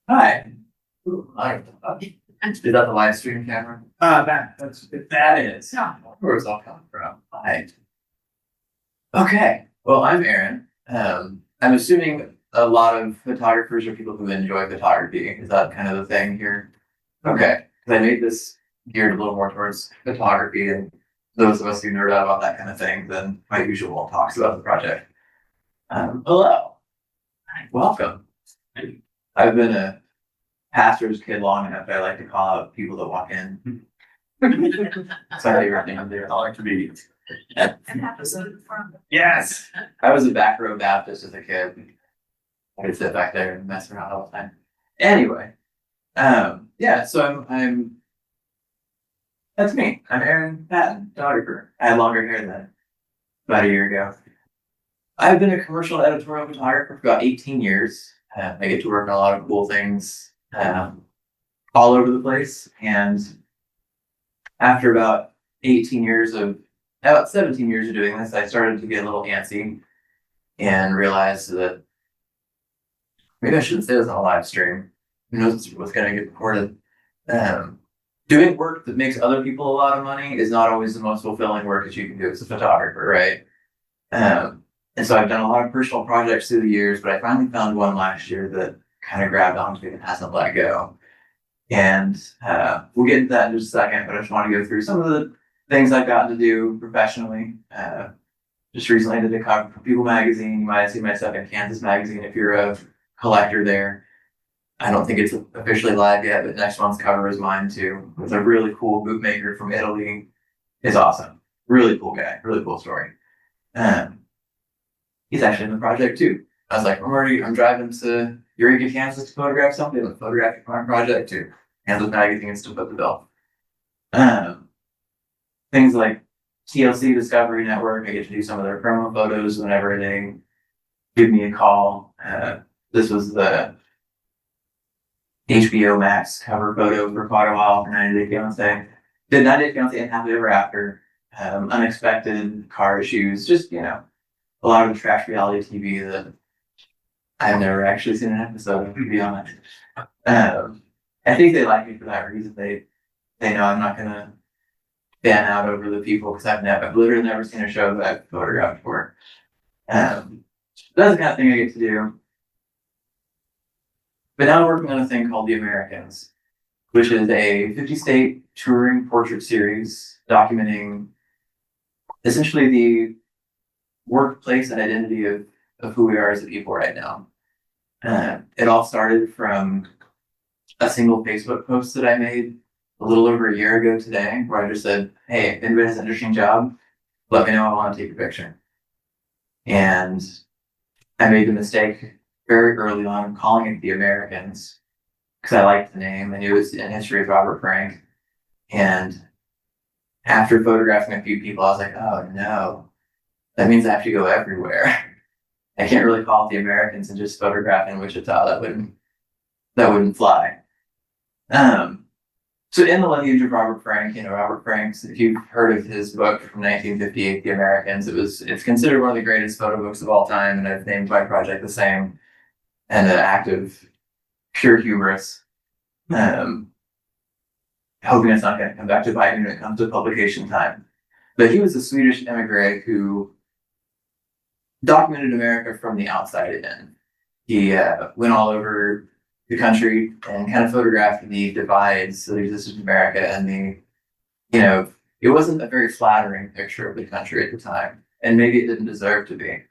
Hi. Ooh, hi. Is that the live stream camera? That is. Yeah. Where it's all coming from. Hi. Okay. Well, I'm Aaron. I'm assuming a lot of photographers are people who enjoy photography. Is that kind of the thing here? Okay. Because I made this geared a little more towards photography and those of us who nerd out about that kind of thing than my usual talks about the project. Hello. Welcome. I've been a pastor's kid long enough that I like to call out people that walk in. That's my favorite thing to do. I like to be. Yes. I was a back row Baptist as a kid. I could sit back there and mess around all the time. Anyway, yeah, so I'm that's me. I'm Aaron Patton, photographer. I had longer hair then, about a year ago. I've been a commercial editorial photographer for about 18 years. I get to work on a lot of cool things all over the place. And after about 17 years of doing this, I started to get a little antsy and realized that maybe I shouldn't say this on a live stream. Who knows what's going to get recorded? Doing work that makes other people a lot of money is not always the most fulfilling work that you can do as a photographer, right? And so I've done a lot of personal projects through the years, but I finally found one last year that kind of grabbed onto me and hasn't let go. And we'll get into that in just a second, but I just want to go through some of the things I've gotten to do professionally. Just recently I did a cover for People magazine. You might have seen my stuff in Kansas magazine if you're a collector there. I don't think it's officially live yet, but next month's cover is mine too. It's a really cool bootmaker from Italy. It's awesome. Really cool guy. Really cool story. He's actually in the project too. I was like, I'm driving to Eureka, Kansas to photograph something. I'm photographing my project too. Kansas magazine and still put the bill. Things like TLC Discovery Network. I get to do some of their promo photos whenever they give me a call. This was the HBO Max cover photo for quite a while for 90 Day Fiancé. Did 90 Day Fiancé and Happily Ever After. Unexpected car issues. Just, a lot of the trash reality TV that I've never actually seen an episode of, to be honest. I think they like me for that reason. They know I'm not gonna fan out over the people because I've literally never seen a show that I've photographed for. That's the kind of thing I get to do. But now I'm working on a thing called The Americans, which is a 50-state touring portrait series documenting essentially the workplace and identity of who we are as a people right now. It all started from a single Facebook post that I made a little over a year ago today, where I just said, hey, if anybody has an interesting job, let me know. I want to take a picture. And I made the mistake very early on of calling it The Americans because I liked the name. I knew it was in history of Robert Frank. And after photographing a few people, I was like, oh no, that means I have to go everywhere. I can't really call it The Americans and just photograph in Wichita. That wouldn't fly. So in the lineage of Robert Frank, Robert Frank's, if you've heard of his book from 1958, The Americans, it's considered one of the greatest photo books of all time, and I've named my project the same, and an act of pure hubris. Hoping it's not going to come back to bite me when it comes to publication time. But he was a Swedish emigre who documented America from the outside in. He went all over the country and kind of photographed the divides that existed in America, and it wasn't a very flattering picture of the country at the time, and maybe it didn't deserve to be.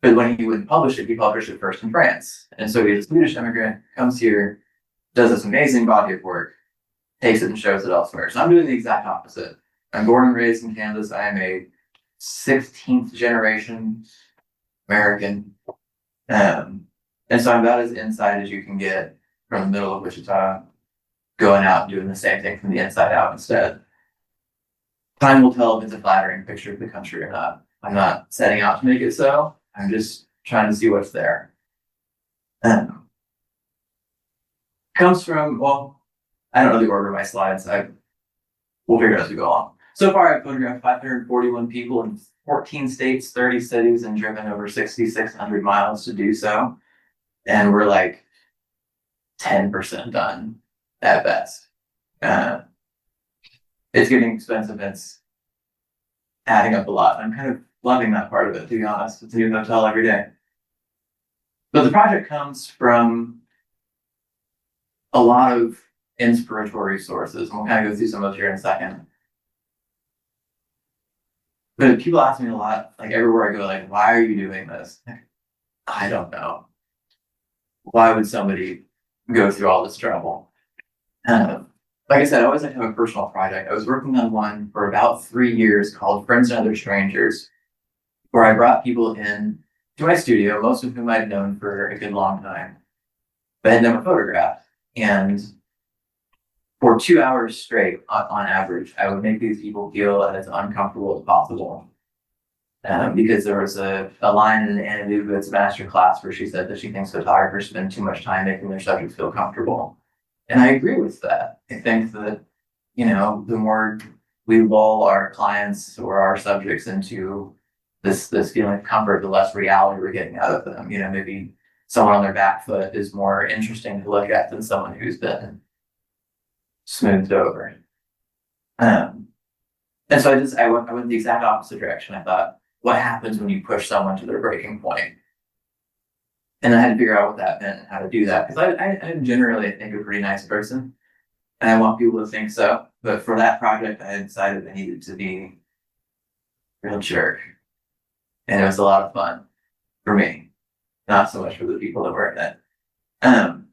But when he would publish it, he published it first in France. And so he's a Swedish immigrant, comes here, does this amazing body of work, takes it and shows it elsewhere. So I'm doing the exact opposite. I'm born and raised in Kansas. I am a 16th generation American. And so I'm about as inside as you can get from the middle of Wichita, going out and doing the same thing from the inside out instead. Time will tell if it's a flattering picture of the country or not. I'm not setting out to make it so. I'm just trying to see what's there. Comes from, I don't know the order of my slides. We'll figure it out as we go along. So far, I've photographed 541 people in 14 states, 30 cities, and driven over 6,600 miles to do so. And we're like 10% done at best. It's getting expensive. It's adding up a lot. I'm kind of loving that part of it, to be honest. It's a new hotel every day. But the project comes from a lot of inspiratory sources. And we'll kind of go through some of those here in a second. But people ask me a lot, like everywhere I go, like, why are you doing this? I don't know. Why would somebody go through all this trouble? Like I said, I always like to have a personal project. I was working on one for about 3 years called Friends and Other Strangers, where I brought people in to my studio, most of whom I'd known for a good long time, but had never photographed. And for 2 hours straight, on average, I would make these people feel as uncomfortable as possible. Because there was a line in Anna Newgood's master class where she said that she thinks photographers spend too much time making their subjects feel comfortable. And I agree with that. I think that, the more we lull our clients or our subjects into this feeling of comfort, the less reality we're getting out of them. Maybe someone on their back foot is more interesting to look at than someone who's been smoothed over. And so I went the exact opposite direction. I thought, what happens when you push someone to their breaking point? And I had to figure out what that meant and how to do that. Because I'm generally, I think, a pretty nice person. And I want people to think so. But for that project, I decided I needed to be a real jerk. And it was a lot of fun for me. Not so much for the people that were in it. And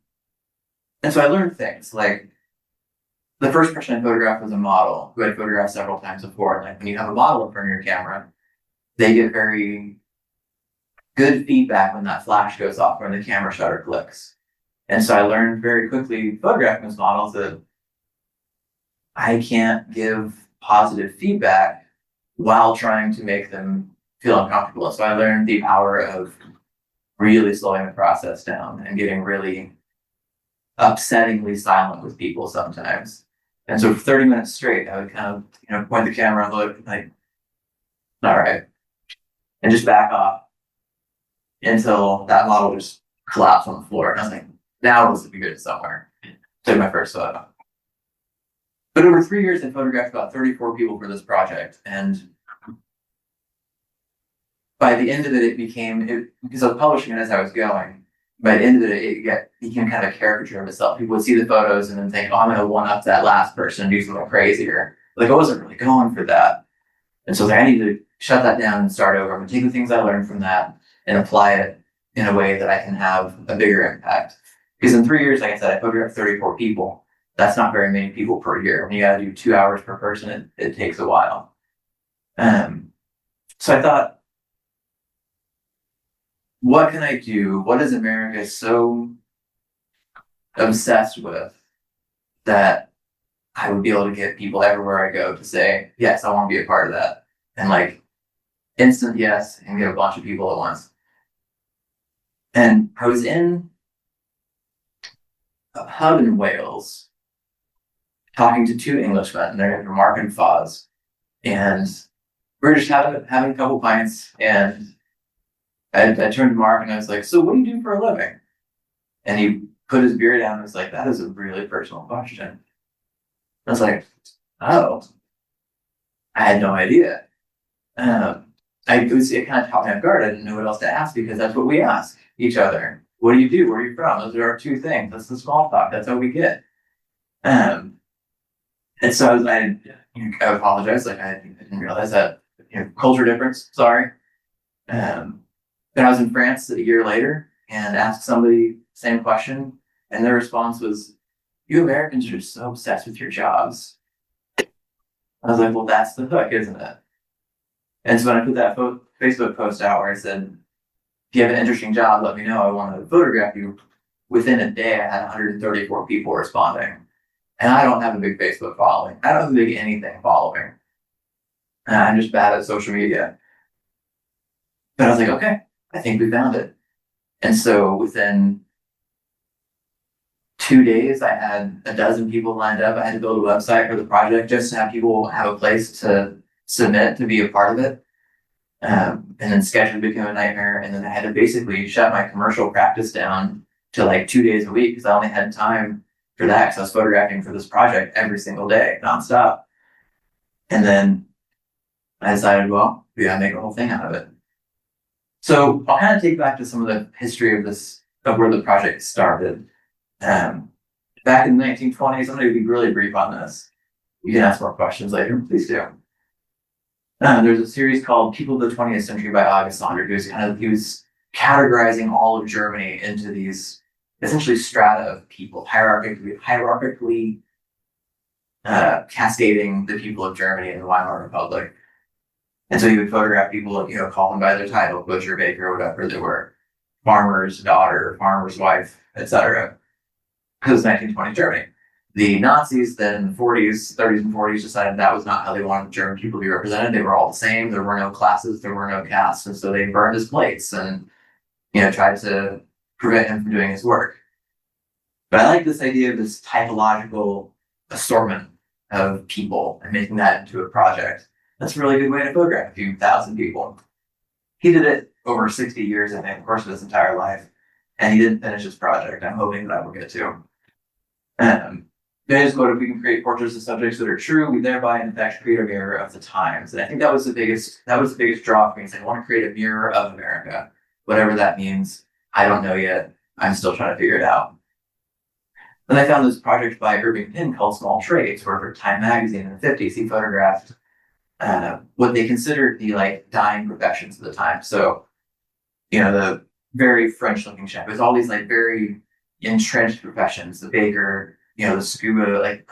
so I learned things like the first person I photographed was a model who I'd photographed several times before. And like when you have a model in front of your camera, they get very good feedback when that flash goes off, when the camera shutter clicks. And so I learned very quickly photographing those models that I can't give positive feedback while trying to make them feel uncomfortable. So I learned the power of really slowing the process down and getting really upsettingly silent with people sometimes. And so for 30 minutes straight, I would kind of, point the camera and look like, all right, and just back off until that model just collapsed on the floor. And I was like, now let's be good somewhere. Took my first photo. But over 3 years, I photographed about 34 people for this project. And by the end of it, because I was publishing it as I was going, by the end of it became kind of a caricature of itself. People would see the photos and then think, oh, I'm going to one up that last person and do something crazier. Like, I wasn't really going for that. And so I need to shut that down and start over. I'm going to take the things I learned from that and apply it in a way that I can have a bigger impact. Because in 3 years, like I said, I photographed 34 people. That's not very many people per year. When you got to do 2 hours per person, it takes a while. So I thought, what can I do? What is America so obsessed with that I would be able to get people everywhere I go to say, yes, I want to be a part of that. And like instant yes, and get a bunch of people at once. And I was in a pub in Wales talking to two Englishmen. Their names were Mark and Foz. And we were just having a couple pints, and I turned to Mark and I was like, so what do you do for a living? And he put his beer down and was like, that is a really personal question. I was like, oh, I had no idea. It kind of caught me off guard. I didn't know what else to ask because that's what we ask each other. What do you do? Where are you from? Those are our two things. That's the small talk. That's how we get. And so I apologize. Like I didn't realize that culture difference. Sorry. Then I was in France a year later and asked somebody the same question, and their response was, "You Americans are just so obsessed with your jobs." I was like, "Well, that's the hook, isn't it?" And so when I put that Facebook post out where I said, if you have an interesting job, let me know. I want to photograph you. Within a day, I had 134 people responding. And I don't have a big Facebook following. I don't have a big anything following. I'm just bad at social media. But I was like, okay, I think we found it. And so within 2 days, I had a dozen people lined up. I had to build a website for the project just to have people have a place to submit to be a part of it. And then scheduling became a nightmare. And then I had to basically shut my commercial practice down to like 2 days a week because I only had time for that because I was photographing for this project every single day, nonstop. And then I decided, well, we gotta make a whole thing out of it. So I'll kind of take back to some of the history of this, of where the project started. Back in the 1920s, I'm going to be really brief on this. You can ask more questions later, please do. There's a series called People of the 20th Century by August Sander. He was categorizing all of Germany into these essentially strata of people, hierarchically cascading the people of Germany in the Weimar Republic. And so he would photograph people, call them by their title, butcher, baker, whatever they were, farmer's daughter, farmer's wife, etc. Because it was 1920 Germany. The Nazis then in the 30s and 40s decided that was not how they wanted German people to be represented. They were all the same. There were no classes, there were no castes. And so they burned his plates and, tried to prevent him from doing his work. But I like this idea of this typological assortment of people and making that into a project. That's a really good way to photograph a few thousand people. He did it over 60 years, I think, of course, of his entire life. And he didn't finish his project. I'm hoping that I will get to. Then his quote, if we can create portraits of subjects that are true, we thereby in fact create a mirror of the times. And I think that was the biggest draw for me. I want to create a mirror of America. Whatever that means, I don't know yet. I'm still trying to figure it out. Then I found this project by Irving Penn called Small Trades, where for Time magazine in the 50s, he photographed what they considered the dying professions of the time. So, the very French looking chef. There's all these very entrenched professions, the baker, the scuba,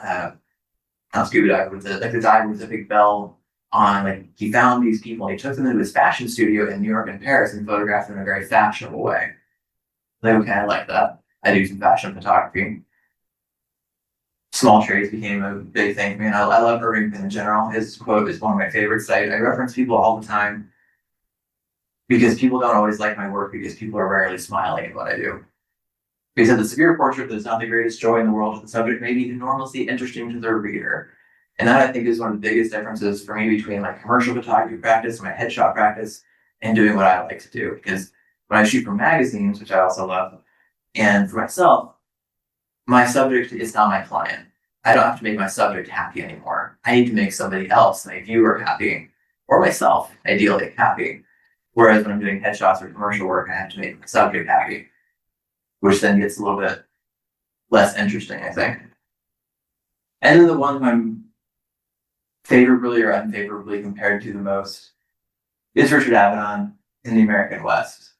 not scuba diver, but the diver with the big bell on. He found these people and he took them into his fashion studio in New York and Paris and photographed them in a very fashionable way. They would kind of like that. I do some fashion photography. Small Trades became a big thing for me, and I love Irving Penn in general. His quote is one of my favorites. I reference people all the time because people don't always like my work because people are rarely smiling at what I do. Because at the severe portrait, there's not the greatest joy in the world. The subject may be enormously interesting to the reader. And that, I think, is one of the biggest differences for me between my commercial photography practice, my headshot practice, and doing what I like to do. Because when I shoot for magazines, which I also love, and for myself, my subject is not my client. I don't have to make my subject happy anymore. I need to make somebody else, my viewer, happy, or myself, ideally, happy. Whereas when I'm doing headshots or commercial work, I have to make my subject happy, which then gets a little bit less interesting, I think. And then the one I'm favorably or unfavorably compared to the most is Richard Avedon in the American West.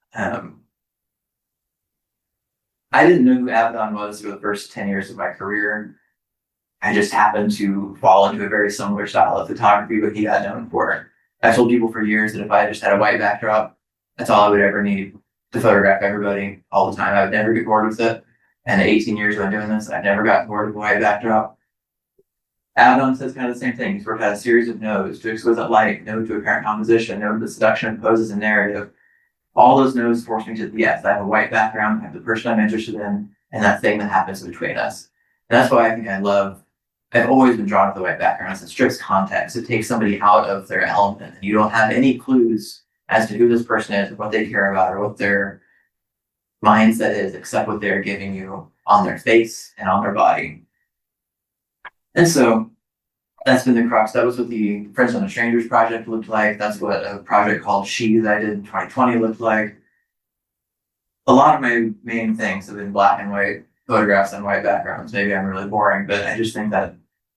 I didn't know who Avedon was for the first 10 years of my career. I just happened to fall into a very similar style of photography, but he got known for. I told people for years that if I just had a white backdrop, that's all I would ever need to photograph everybody all the time. I would never get bored with it. And in 18 years of doing this, I've never gotten bored with a white backdrop. Avedon says kind of the same thing. He's worked out a series of nodes to exquisite light, node to apparent composition, node to the seduction of poses and narrative. All those nodes force me to, yes, I have a white background, I have the person I'm interested in, and that thing that happens between us. And that's why I think I've always been drawn to the white background. It strips context. It takes somebody out of their element. And you don't have any clues as to who this person is, or what they care about, or what their mindset is, except what they're giving you on their face and on their body. And so that's been the crux. That was what the Friends on the Strangers project looked like. That's what a project called She that I did in 2020 looked like. A lot of my main things have been black and white photographs on white backgrounds. Maybe I'm really boring, but I just think that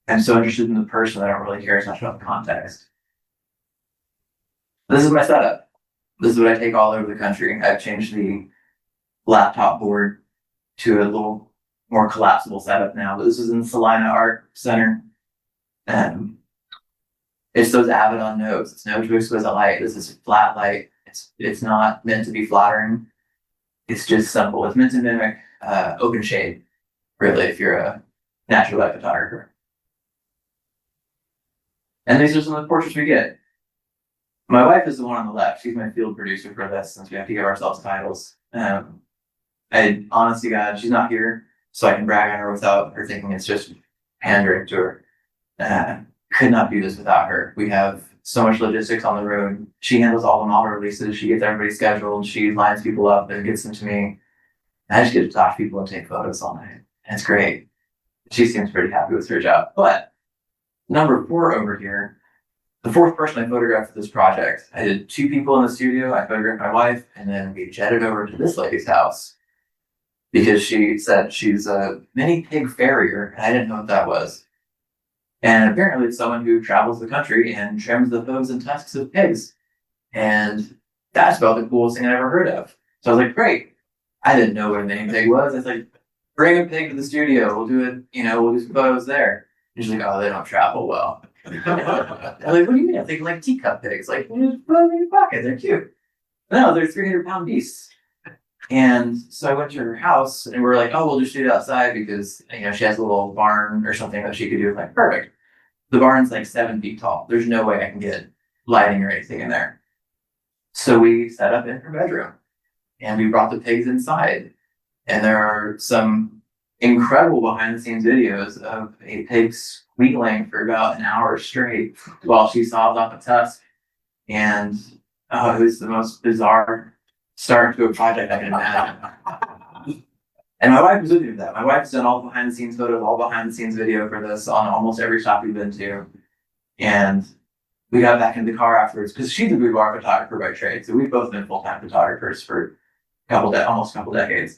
I'm so interested in the person that I don't really care as much about the context. This is my setup. This is what I take all over the country. I've changed the laptop board to a little more collapsible setup now, but this is in the Salina Art Center. It's those Avedon nodes. It's no to exquisite light. This is flat light. It's not meant to be flattering. It's just simple. It's meant to mimic open shade, really, if you're a natural light photographer. And these are some of the portraits we get. My wife is the one on the left. She's my field producer for this, since we have to give ourselves titles. I honestly, God, she's not here, so I can brag on her without her thinking it's just pandering to her. Could not do this without her. We have so much logistics on the road. She handles all the model releases. She gets everybody scheduled. She lines people up and gets them to me. I just get to talk to people and take photos all night. And it's great. She seems pretty happy with her job. But number 4 over here, the 4th person I photographed for this project, I did 2 people in the studio. I photographed my wife, and then we jetted over to this lady's house because she said she's a mini pig farrier, and I didn't know what that was. And apparently it's someone who travels the country and trims the hooves and tusks of pigs. And that's about the coolest thing I ever heard of. So I was like, great. I didn't know what a mini pig was. I was like, bring a pig to the studio. We'll do it, we'll do some photos there. And she's like, oh, they don't travel well. I'm like, what do you mean? I think like teacup pigs. Like, you just put them in your pocket. They're cute. No, they're 300-pound beasts. And so I went to her house and we were like, oh, we'll just shoot it outside because, she has a little barn or something that she could do. Like, perfect. The barn's like 7 feet tall. There's no way I can get lighting or anything in there. So we set up in her bedroom and we brought the pigs inside. And there are some incredible behind the scenes videos of a pig squealing for about an hour straight while she saws off a tusk. And it was the most bizarre start to a project I can imagine. And my wife was with me for that. My wife's done all behind the scenes photos, all behind the scenes video for this on almost every shop we've been to. And we got back into the car afterwards because she's a boudoir photographer by trade. So we've both been full-time photographers for almost a couple decades.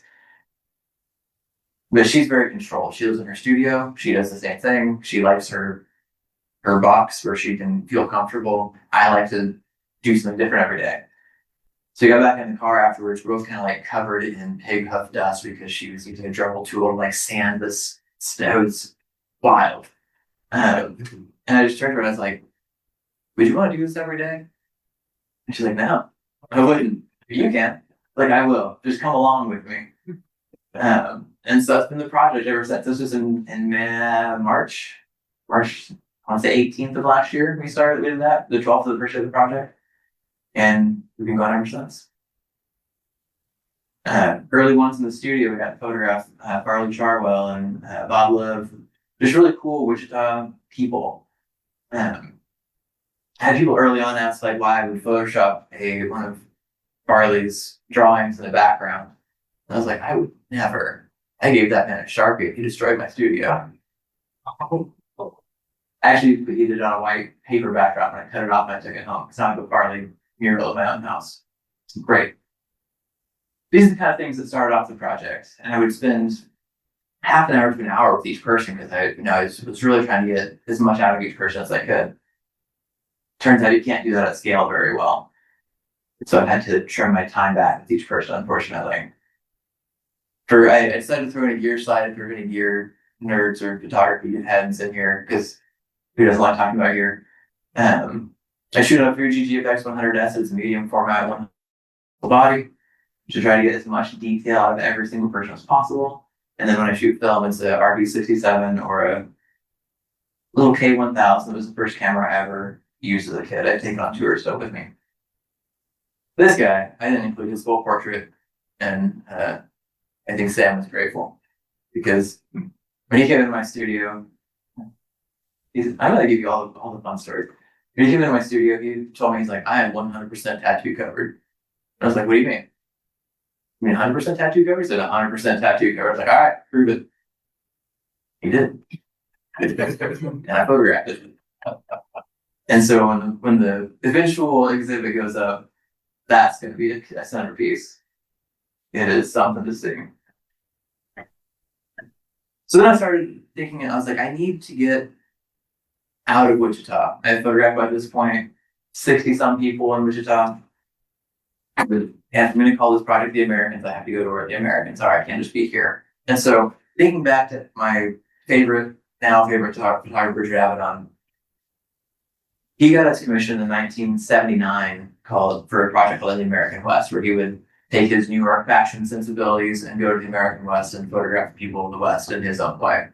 But she's very controlled. She lives in her studio. She does the same thing. She likes her box where she can feel comfortable. I like to do something different every day. So we got back in the car afterwards. We're both kind of like covered in pig hoof dust because she was using a Dremel tool to like sand this snow. It's wild. And I just turned to her and I was like, would you want to do this every day? And she's like, no, I wouldn't. But you can. Like, I will. Just come along with me. And so that's been the project ever since. This was in March, I want to say 18th of last year. We started with that, the 12th of the first day of the project. And we've been going ever since. Early ones in the studio, we got to photograph Farley Charwell and Bob Love. Just really cool Wichita people. I had people early on ask like why I would Photoshop one of Farley's drawings in the background. And I was like, I would never. I gave that man a Sharpie. He destroyed my studio. Actually, he did it on a white paper backdrop and I cut it off and I took it home. It's not a Farley mural of my own house. It's great. These are the kind of things that started off the project. And I would spend half an hour to an hour with each person because I was really trying to get as much out of each person as I could. Turns out you can't do that at scale very well. So I've had to trim my time back with each person, unfortunately. I decided to throw in a gear slide if you're any gear nerds or photography heads in here, because who doesn't like talking about gear? I shoot a Fuji GFX 100S. It's a medium format, one body, to try to get as much detail out of every single person as possible. And then when I shoot film, it's a RB67 or a little K1000. It was the first camera I ever used as a kid. I'd taken on tour stuff with me. This guy, I didn't include his full portrait, and I think Sam was grateful because when he came into my studio, I'm gonna give you all the fun stories. When he came into my studio, he told me, he's like, I am 100% tattoo covered. And I was like, what do you mean? You mean 100% tattoo covered? He said 100% tattoo covered. I was like, all right, prove it. He did. And I photographed it. And so when the eventual exhibit goes up, that's going to be a centerpiece. It is something to see. So then I started thinking, I was like, I need to get out of Wichita. I had photographed by this point 60-some people in Wichita. And I'm going to call this project The Americans. I have to go to where the Americans are. I can't just be here. And so thinking back to my favorite photographer, Drew Avedon, he got his commission in 1979 for a project called The American West, where he would take his New York fashion sensibilities and go to the American West and photograph people of the West in his own way.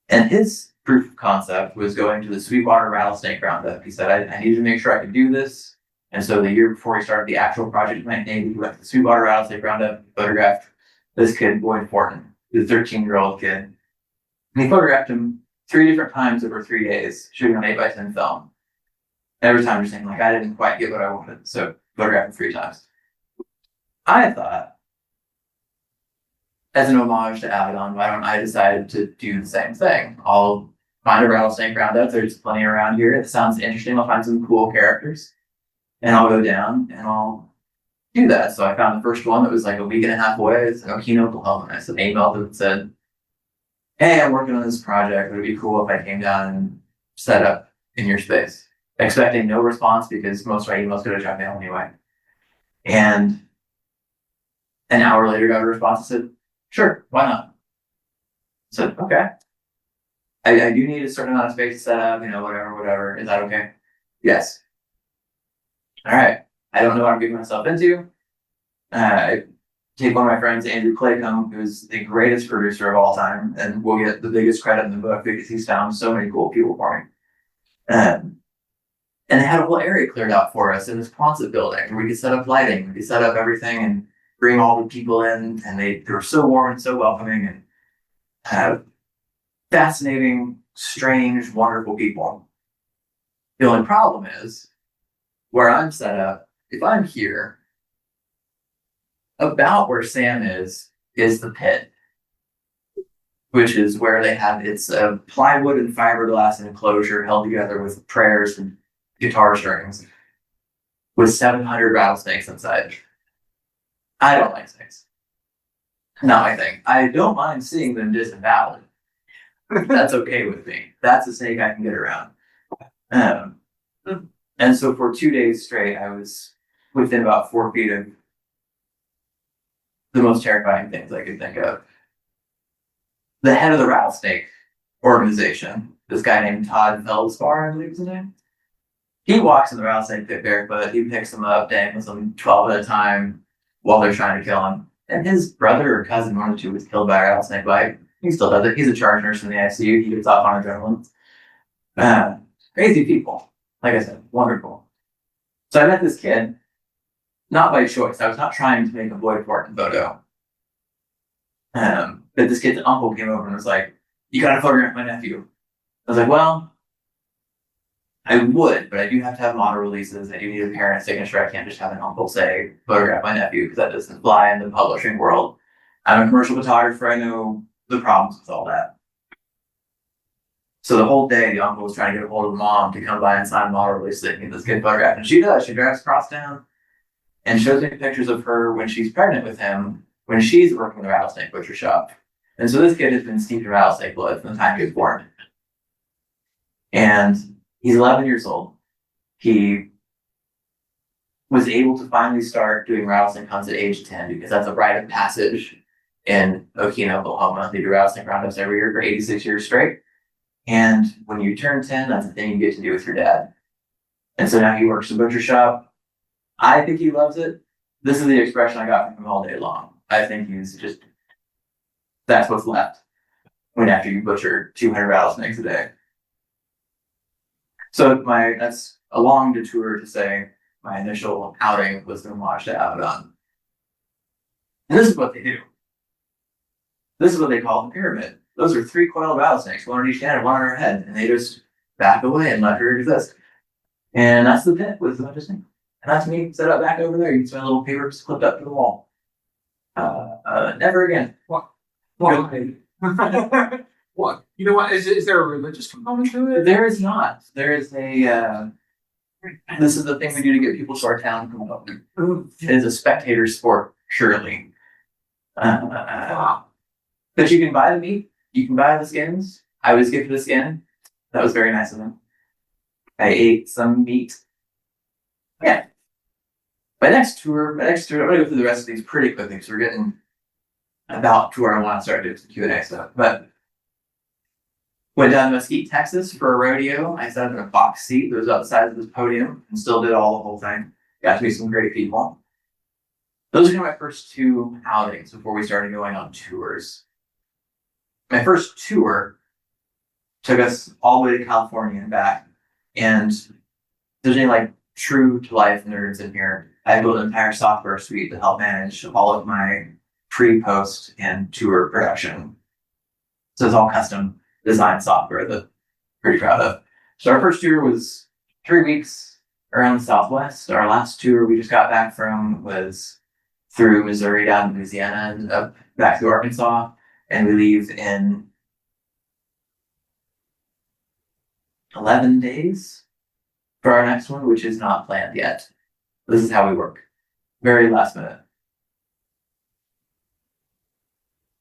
And his proof of concept was going to the Sweetwater rattlesnake roundup. He said, I needed to make sure I could do this. And so the year before he started the actual project in 1980, he went to the Sweetwater rattlesnake roundup, photographed this kid, Boyd Fortin, the 13-year-old kid. And he photographed him 3 different times over 3 days, shooting an 8x10 film. Every time just saying, like, I didn't quite get what I wanted, so photographed him 3 times. I thought as an homage to Abaddon, why don't I decide to do the same thing? I'll find a rattlesnake roundup. There's plenty around here. It sounds interesting. I'll find some cool characters and I'll go down and I'll do that. So I found the first one that was like a week and a half away. It's in Okina, Oklahoma. And I sent an email that said, hey, I'm working on this project. Would it be cool if I came down and set up in your space? Expecting no response because most of my emails go to junk mail anyway. And an hour later, got a response that said, sure, why not? I said, okay. I do need a certain amount of space to set up, whatever. Is that okay? Yes. All right. I don't know what I'm getting myself into. I take one of my friends, Andrew Claycomb, who's the greatest producer of all time, and will get the biggest credit in the book because he's found so many cool people for me. And they had a whole area cleared out for us in this Quonset building where we could set up lighting, we could set up everything and bring all the people in, and they were so warm and so welcoming and fascinating, strange, wonderful people. The only problem is where I'm set up, if I'm here, about where Sam is the pit, which is where they have it's a plywood and fiberglass enclosure held together with prayers and guitar strings with 700 rattlesnakes inside. I don't like snakes. Not my thing. I don't mind seeing them disemboweled. That's okay with me. That's a snake I can get around. And so for 2 days straight, I was within about 4 feet of the most terrifying things I could think of. The head of the rattlesnake organization, this guy named Todd Feldspar, I believe is his name. He walks in the rattlesnake pit barefoot. He picks them up, dangles them 12 at a time while they're trying to kill him. And his brother or cousin, one of the two, was killed by a rattlesnake bite. He still does it. He's a charge nurse in the ICU. He gets off on adrenaline. Crazy people. Like I said, wonderful. So I met this kid, not by choice. I was not trying to make a boy portrait photo. But this kid's uncle came over and was like, you gotta photograph my nephew. I was like, well, I would, but I do have to have model releases. I do need a parent signature. I can't just have an uncle say, photograph my nephew, because that doesn't fly in the publishing world. I'm a commercial photographer. I know the problems with all that. So the whole day, the uncle was trying to get a hold of the mom to come by and sign a model release that this kid photographed. And she does. She drives across town and shows me pictures of her when she's pregnant with him, when she's working in the rattlesnake butcher shop. And so this kid has been steeped in rattlesnake blood from the time he was born. And he's 11 years old. He was able to finally start doing rattlesnake hunts at age 10 because that's a rite of passage in Okina, Oklahoma. They do rattlesnake roundups every year for 86 years straight. And when you turn 10, that's the thing you get to do with your dad. And so now he works in a butcher shop. I think he loves it. This is the expression I got from him all day long. I think he's just, that's what's left when after you butcher 200 rattlesnakes a day. So that's a long detour to say my initial outing was an homage to Abaddon. And this is what they do. This is what they call the pyramid. Those are 3 coiled rattlesnakes, one on each hand and one on her head, and they just back away and let her exist. And that's the pit with a bunch of snakes. And that's me set up back over there. You can see my little papers clipped up to the wall. Never again. What? What? You know what? Is there a religious component to it? There is not. There is a. This is the thing we do to get people to our town component. It is a spectator sport, surely. Wow. But you can buy the meat. You can buy the skins. I was gifted a skin. That was very nice of them. I ate some meat. Yeah. My next tour, I'm gonna go through the rest of these pretty quickly because we're getting about to where I want to start doing some Q&A stuff. But went down to Mesquite, Texas for a rodeo. I sat up in a box seat that was about the size of this podium and still did all the whole thing. Got to meet some great people. Those are kind of my first 2 outings before we started going on tours. My first tour took us all the way to California and back. And there's any like true to life nerds in here. I built an entire software suite to help manage all of my pre-post and tour production. So it's all custom design software that I'm pretty proud of. So our first tour was 3 weeks around the Southwest. Our last tour we just got back from was through Missouri down to Louisiana and up back to Arkansas, and we leave in 11 days for our next one, which is not planned yet. This is how we work. Very last minute.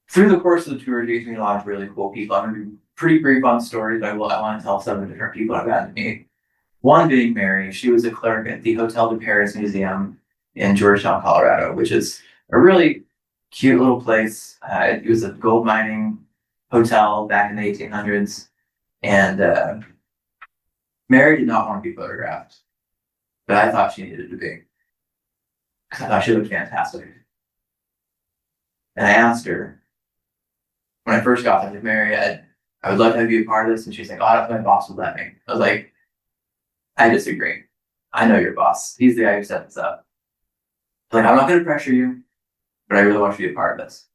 Through the course of the tour, we meet a lot of really cool people. I'm going to be pretty brief on stories, but I want to tell some of the different people I've gotten to meet. One being Mary. She was a clerk at the Hotel de Paris Museum in Georgetown, Colorado, which is a really cute little place. It was a gold mining hotel back in the 1800s. And Mary did not want to be photographed, but I thought she needed to be. I thought she looked fantastic. And I asked her, when I first got there, Mary, I would love to have you a part of this. And she's like, oh, that's my boss would let me. I was like, I disagree. I know your boss. He's the guy who set this up. Like, I'm not going to pressure you, but I really want you to be a part of this.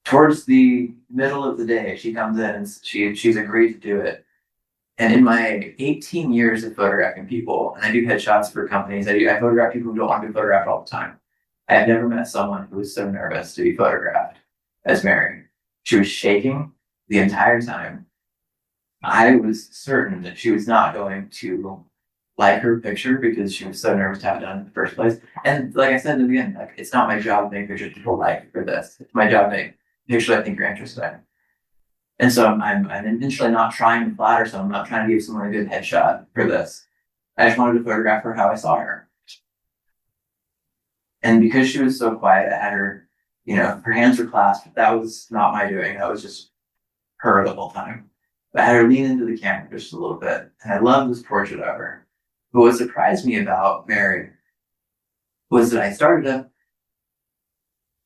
Towards the middle of the day, she comes in and she's agreed to do it. And in my 18 years of photographing people, and I do headshots for companies, I photograph people who don't want to be photographed all the time. I have never met someone who was so nervous to be photographed as Mary. She was shaking the entire time. I was certain that she was not going to like her picture because she was so nervous to have it done in the first place. And like I said in the beginning, like, it's not my job to make pictures people like for this. It's my job to make pictures I think you're interested in. And so I'm intentionally not trying to flatter someone. I'm not trying to give someone a good headshot for this. I just wanted to photograph her how I saw her. And because she was so quiet, I had her, her hands were clasped. That was not my doing. That was just her the whole time. But I had her lean into the camera just a little bit. And I loved this portrait of her. But what surprised me about Mary was that I started to,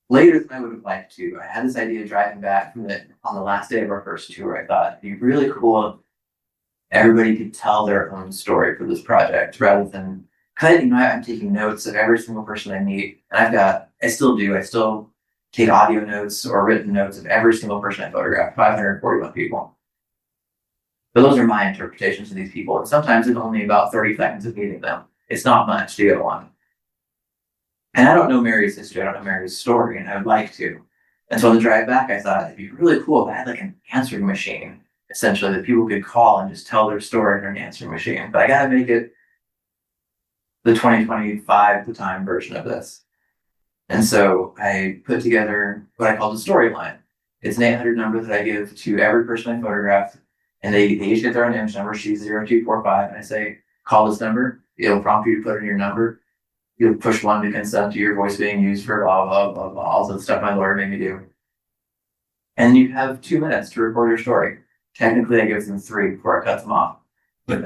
later than I would have liked to. I had this idea driving back from it on the last day of our first tour. I thought it'd be really cool if everybody could tell their own story for this project rather than, because I'm taking notes of every single person I meet. And I still take audio notes or written notes of every single person I photographed, 541 people. But those are my interpretations of these people. And sometimes it's only about 30 seconds of meeting them. It's not much to get one. And I don't know Mary's history. I don't know Mary's story, and I would like to. And so on the drive back, I thought it'd be really cool if I had like an answering machine, essentially, that people could call and just tell their story in an answering machine. But I got to make it the 2025 at the time version of this. And so I put together what I call the storyline. It's an 800 number that I give to every person I photograph. And they each get their own image number. She's 0245. And I say, call this number. It'll prompt you to put in your number. You'll push 1 to consent to your voice being used for blah, blah, blah, blah, all the stuff my lawyer made me do. And you have 2 minutes to record your story. Technically, I give them 3 before I cut them off. But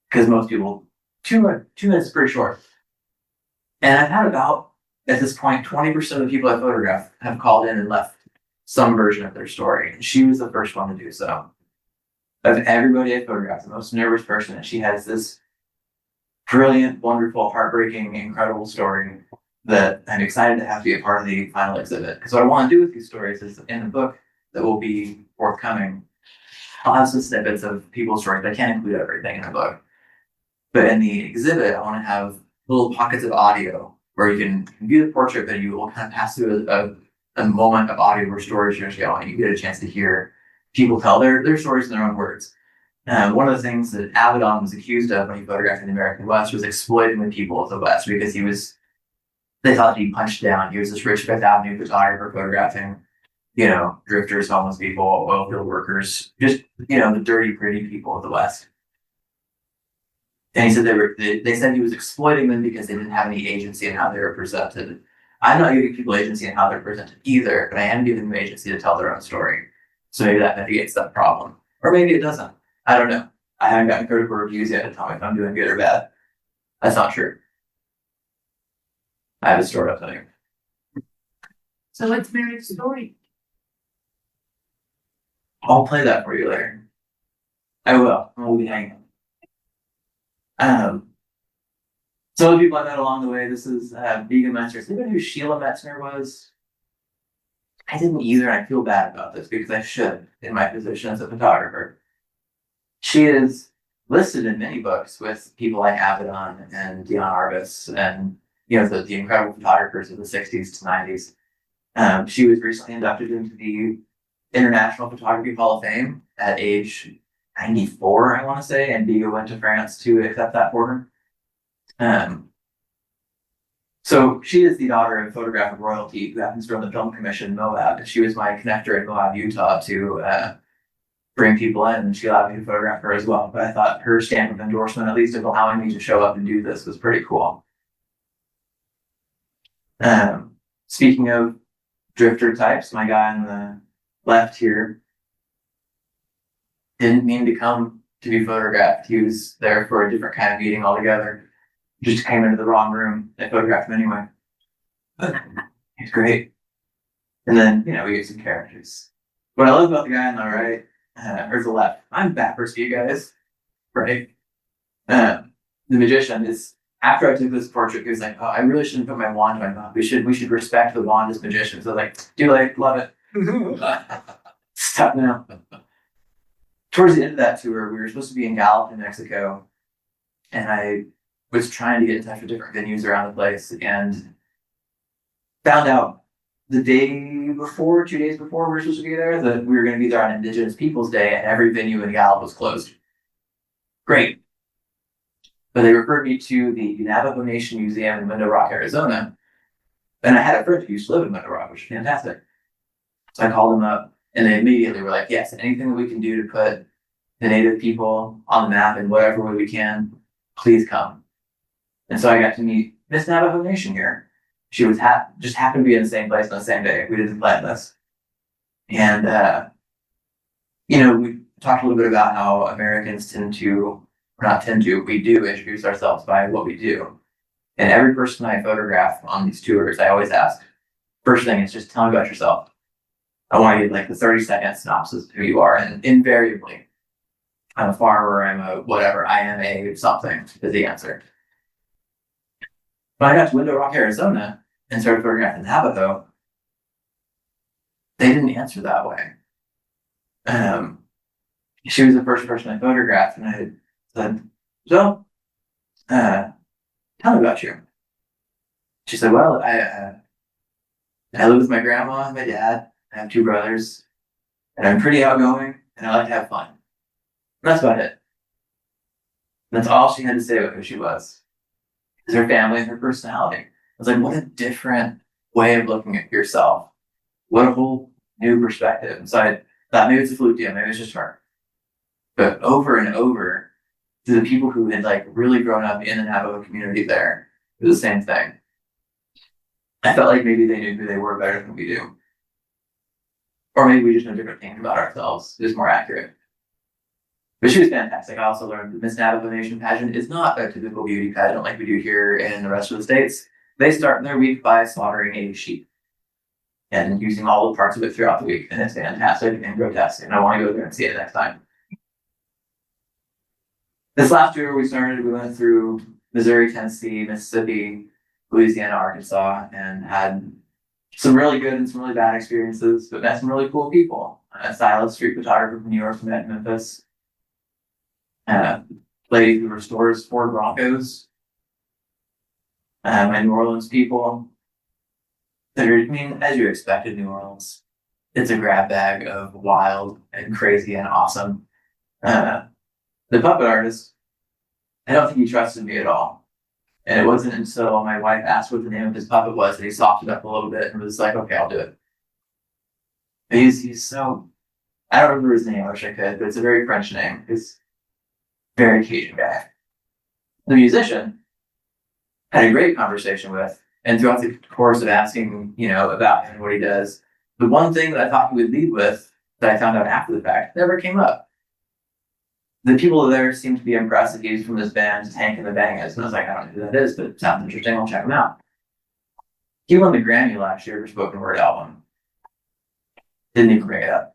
because most people, 2 minutes is pretty short. And I've had about, at this point, 20% of the people I photographed have called in and left some version of their story. And she was the first one to do so. Of everybody I photographed, the most nervous person, and she has this brilliant, wonderful, heartbreaking, incredible story that I'm excited to have to be a part of the final exhibit. Because what I want to do with these stories is, in the book that will be forthcoming, I'll have some snippets of people's stories. I can't include everything in the book. But in the exhibit, I want to have little pockets of audio where you can view the portrait, but you will kind of pass through a moment of audio where stories are just going. You get a chance to hear people tell their stories in their own words. One of the things that Avedon was accused of when he photographed in the American West was exploiting the people of the West because they thought he punched down. He was this rich Fifth Avenue photographer photographing, drifters, homeless people, oil field workers, just, the dirty, gritty people of the West. And he said they said he was exploiting them because they didn't have any agency in how they were presented. I'm not giving people agency in how they're presented either, but I am giving them agency to tell their own story. So maybe that mitigates that problem. Or maybe it doesn't. I don't know. I haven't gotten critical reviews yet to tell me if I'm doing good or bad. That's not true. I have a story I'll tell you. So what's Mary's story? I'll play that for you later. I will. We'll be hanging. Some of the people I met along the way, this is Vegan Metzner. Does anybody know who Sheila Metzner was? I didn't either, and I feel bad about this because I should in my position as a photographer. She is listed in many books with people like Avedon and Dion Arbus and the incredible photographers of the 60s to 90s. She was recently inducted into the International Photography Hall of Fame at age 94, I want to say, and Biga went to France to accept that for her. So she is the daughter of photographic royalty who happens to run the film commission in Moab. She was my connector in Moab, Utah to bring people in, and she allowed me to photograph her as well. But I thought her stamp of endorsement, at least of allowing me to show up and do this, was pretty cool. Speaking of drifter types, my guy on the left here didn't mean to come to be photographed. He was there for a different kind of meeting altogether. Just came into the wrong room. I photographed him anyway. But he's great. And then, we get some characters. What I love about the guy on the right, or the left, I'm backwards for you guys, right? The magician is, after I took this portrait, he was like, oh, I really shouldn't put my wand in my mouth. We should respect the wand as magicians. So I was like, do like, love it. Stop now. Towards the end of that tour, we were supposed to be in Gallup, New Mexico, and I was trying to get in touch with different venues around the place and found out the day before, 2 days before we were supposed to be there, that we were going to be there on Indigenous Peoples Day, and every venue in Gallup was closed. Great. But they referred me to the Navajo Nation Museum in Window Rock, Arizona. And I had a friend who used to live in Window Rock, which is fantastic. So I called them up, and they immediately were like, yes, anything that we can do to put the Native people on the map in whatever way we can, please come. And so I got to meet Miss Navajo Nation here. She was just happened to be in the same place on the same day. We didn't plan this. And, we talked a little bit about how Americans we do introduce ourselves by what we do. And every person I photograph on these tours, I always ask, first thing is just tell me about yourself. I want to get like the 30-second synopsis of who you are. And invariably, I'm a farmer, I'm a whatever, I am a something is the answer. When I got to Window Rock, Arizona, and started photographing Navajo, they didn't answer that way. She was the first person I photographed, and I said, so, tell me about you. She said, well, I live with my grandma and my dad. I have 2 brothers, and I'm pretty outgoing, and I like to have fun. And that's about it. And that's all she had to say about who she was. Is her family and her personality. I was like, what a different way of looking at yourself. What a whole new perspective. And so I thought maybe it's a fluke deal, maybe it's just her. But over and over, to the people who had really grown up in the Navajo community there, it was the same thing. I felt like maybe they knew who they were better than we do. Or maybe we just know different things about ourselves. It was more accurate. But she was fantastic. I also learned the Miss Navajo Nation pageant is not a typical beauty pageant like we do here in the rest of the states. They start their week by slaughtering a sheep and using all the parts of it throughout the week. And it's fantastic and grotesque. And I want to go there and see it next time. This last tour we went through Missouri, Tennessee, Mississippi, Louisiana, Arkansas, and had some really good and some really bad experiences, but met some really cool people. A stylist, street photographer from New York, met in Memphis. Lady who restores Ford Broncos. My New Orleans people. As you expected, New Orleans. It's a grab bag of wild and crazy and awesome. The puppet artist, I don't think he trusted me at all. And it wasn't until my wife asked what the name of his puppet was that he softened up a little bit and was like, okay, I'll do it. But he's so, I don't remember his name, I wish I could, but it's a very French name. He's a very Cajun guy. The musician had a great conversation with, and throughout the course of asking, about him and what he does, the one thing that I thought he would lead with that I found out after the fact never came up. The people there seemed to be impressed that he was from this band, Tank and the Bangers, and I was like, I don't know who that is, but it sounds interesting, I'll check him out. He won the Grammy last year for spoken word album. Didn't even bring it up.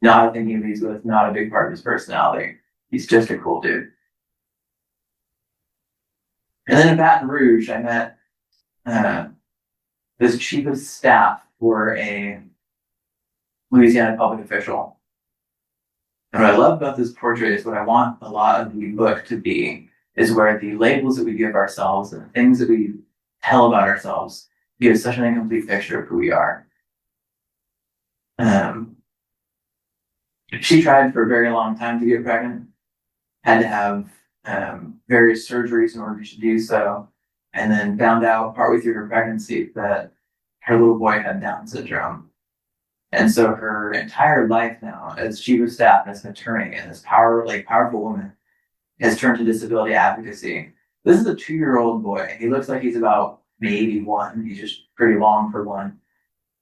Not a thing he leads with, not a big part of his personality. He's just a cool dude. And then in Baton Rouge, I met this chief of staff for a Louisiana public official. And what I love about this portrait is what I want a lot of the book to be, is where the labels that we give ourselves and the things that we tell about ourselves gives such an incomplete picture of who we are. She tried for a very long time to get pregnant, had to have various surgeries in order to do so, and then found out partway through her pregnancy that her little boy had Down syndrome. And so her entire life now, as chief of staff and as an attorney and this powerful woman, has turned to disability advocacy. This is a 2-year-old boy. He looks like he's about maybe 1. He's just pretty long for 1.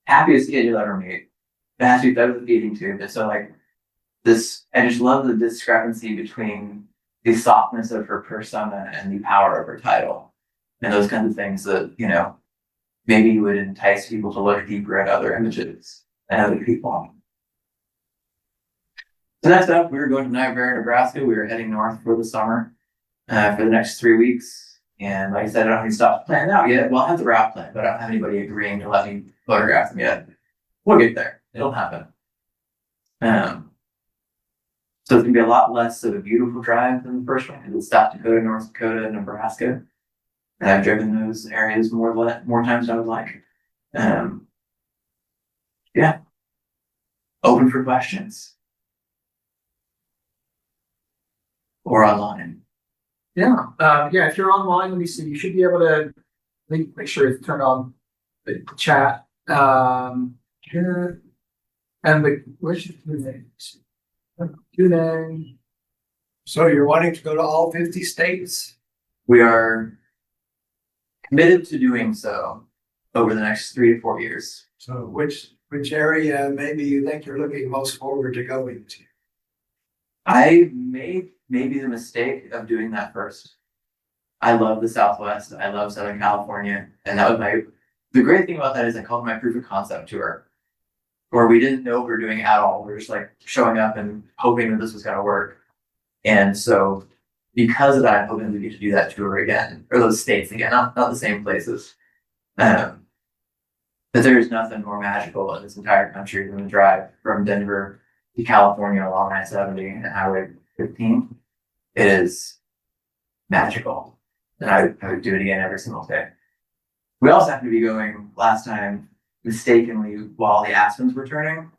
Happiest kid you'll ever meet. It has to be fed with a feeding tube. And so I just love the discrepancy between the softness of her persona and the power of her title. And those kinds of things that, maybe would entice people to look deeper at other images and other people. So next up, we were going to Niobrara, Nebraska. We were heading north for the summer for the next 3 weeks. And like I said, I don't have any stuff planned out yet. Well, I have the route planned, but I don't have anybody agreeing to let me photograph them yet. We'll get there. It'll happen. So it's gonna be a lot less of a beautiful drive than the first one, because it's South Dakota, North Dakota, Nebraska. And I've driven those areas more times than I would like. Yeah. Open for questions. Or online. Yeah, if you're online, let me see, you should be able to make sure it's turned on the chat. And where's your Q&A? So you're wanting to go to all 50 states? We are committed to doing so over the next 3 to 4 years. So which area maybe you think you're looking most forward to going to? I made maybe the mistake of doing that first. I love the Southwest. I love Southern California. And that was the great thing about that is I called it my proof of concept tour, where we didn't know what we were doing at all. We were just like showing up and hoping that this was going to work. And so because of that, I'm hoping we get to do that tour again, or those states again, not the same places. But there's nothing more magical in this entire country than the drive from Denver to California along I-70 and Highway 15. It is magical. And I would do it again every single day. We also happened to be going last time mistakenly while the aspens were turning.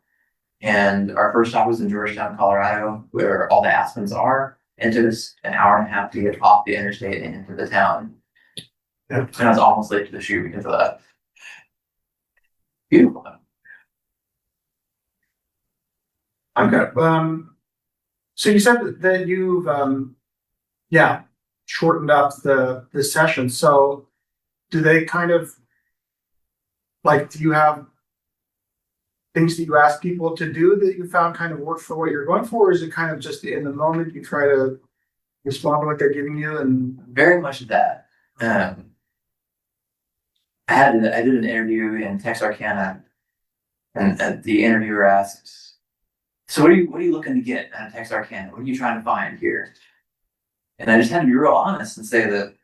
And our first stop was in Georgetown, Colorado, where all the aspens are. And it took us an hour and a half to get off the interstate and into the town. Yeah. And I was almost late to the shoot because of that. Beautiful though. Okay. So you said that you've shortened up the session. So do they kind of do you have things that you ask people to do that you found kind of work for what you're going for, or is it kind of just in the moment you try to respond to what they're giving you? And very much that. I did an interview in Texarkana, and the interviewer asked, "So what are you looking to get out of Texarkana? What are you trying to find here?" And I just had to be real honest and say that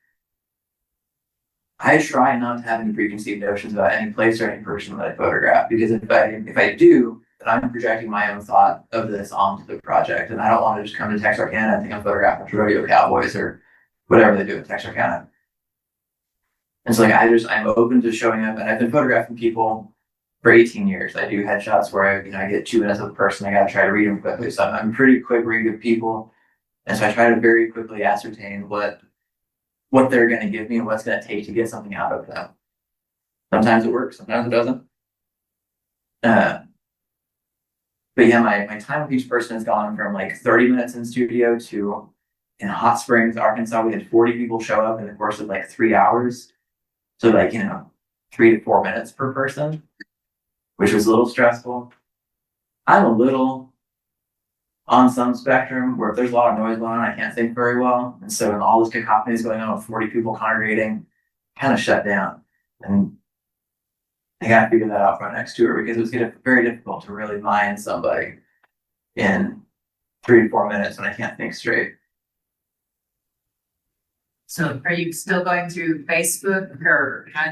I try not to have any preconceived notions about any place or any person that I photograph, because if I do, then I'm projecting my own thought of this onto the project, and I don't want to just come to Texarkana and think I'm photographing rodeo cowboys or whatever they do in Texarkana. And so I'm open to showing up, and I've been photographing people for 18 years. I do headshots where I get 2 minutes with a person. I gotta try to read them quickly. So I'm a pretty quick read of people. And so I try to very quickly ascertain what they're gonna give me and what's gonna take to get something out of them. Sometimes it works, sometimes it doesn't. But yeah, my time with each person has gone from 30 minutes in studio to in Hot Springs, Arkansas, we had 40 people show up in the course of 3 hours. So 3 to 4 minutes per person, which was a little stressful. I'm a little on some spectrum where if there's a lot of noise going on, I can't think very well. And so when all this cacophony is going on with 40 people congregating, kind of shut down. And I got to figure that out for my next tour, because it was very difficult to really mind somebody in 3 to 4 minutes when I can't think straight. So are you still going through Facebook, or how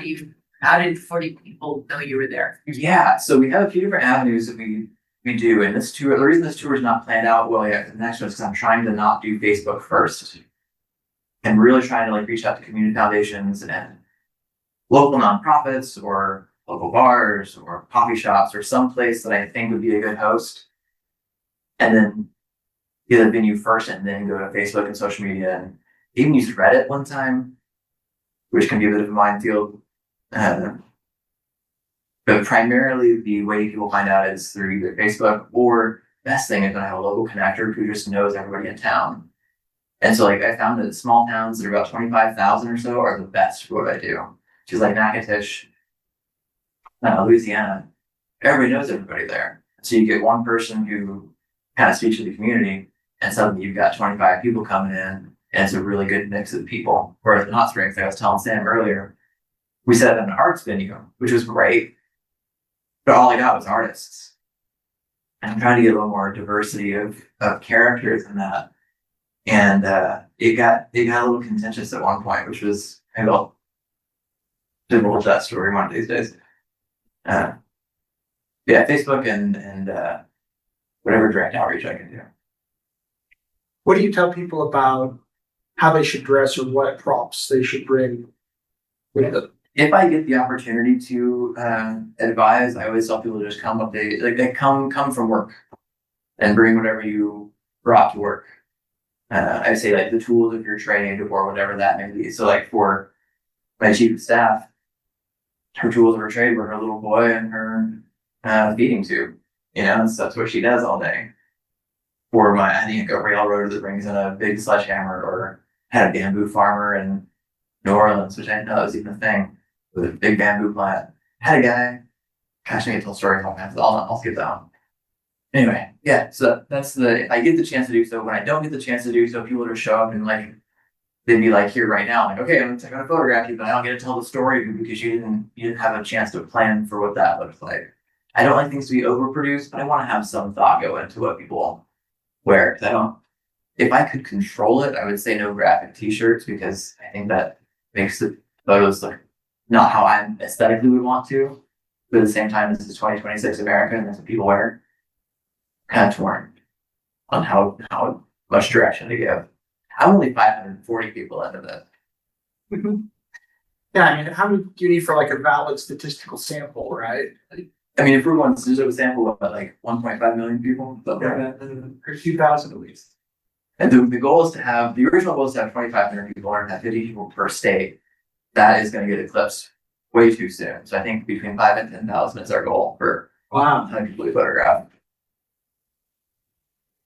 did 40 people know you were there? Yeah, so we have a few different avenues that we do. And this tour, the reason this tour is not planned out well yet for the next one is because I'm trying to not do Facebook first. And really trying to reach out to community foundations and local nonprofits or local bars or coffee shops or some place that I think would be a good host. And then get a venue first and then go to Facebook and social media, and even use Reddit one time, which can be a bit of a minefield. But primarily the way people find out is through either Facebook, or best thing is when I have a local connector who just knows everybody in town. And so like I found that small towns that are about 25,000 or so are the best for what I do. Just like Natchitoches, Louisiana, everybody knows everybody there. So you get one person who kind of speaks to the community, and suddenly you've got 25 people coming in, and it's a really good mix of people. Whereas in Hot Springs, like I was telling Sam earlier, we set up an arts venue, which was great, but all I got was artists. And I'm trying to get a little more diversity of characters in that. And it got a little contentious at one point, which was, maybe I'll divulge that story one of these days. Yeah, Facebook and whatever direct outreach I can do. What do you tell people about how they should dress or what props they should bring with them? If I get the opportunity to advise, I always tell people to just come what they come from work and bring whatever you brought to work. I say like the tools of your trade or whatever that may be. So like for my chief of staff, her tools of her trade were her little boy and her feeding tube. You know, so that's what she does all day. Or I think a railroader that brings in a big sledgehammer, or had a bamboo farmer in New Orleans, which I didn't know that was even a thing, with a big bamboo plant. Had a guy, gosh, I need to tell stories all kinds. I'll skip that one. Anyway, yeah, so that's if I get the chance to do so. When I don't get the chance to do so, people just show up and like, they'd be like here right now, like, okay, I'm gonna photograph you, but I don't get to tell the story because you didn't have a chance to plan for what that looks like. I don't like things to be overproduced, but I want to have some thought go into what people wear. Because if I could control it, I would say no graphic t-shirts, because I think that makes the photos look not how I aesthetically would want to. But at the same time, this is 2026 America, and that's what people wear. Kind of torn on how much direction to give. I'm only 540 people into this. Mm-hmm. Yeah, I mean, how many do you need for like a valid statistical sample, right? I mean, if we're going to do a sample of like 1.5 million people, something like that, or 2,000 at least. And the goal is to have, the original goal is to have 2,500 people, or have 50 people per state. That is going to get eclipsed way too soon. So I think between 5 and 10,000 is our goal for Wow. how people we photograph.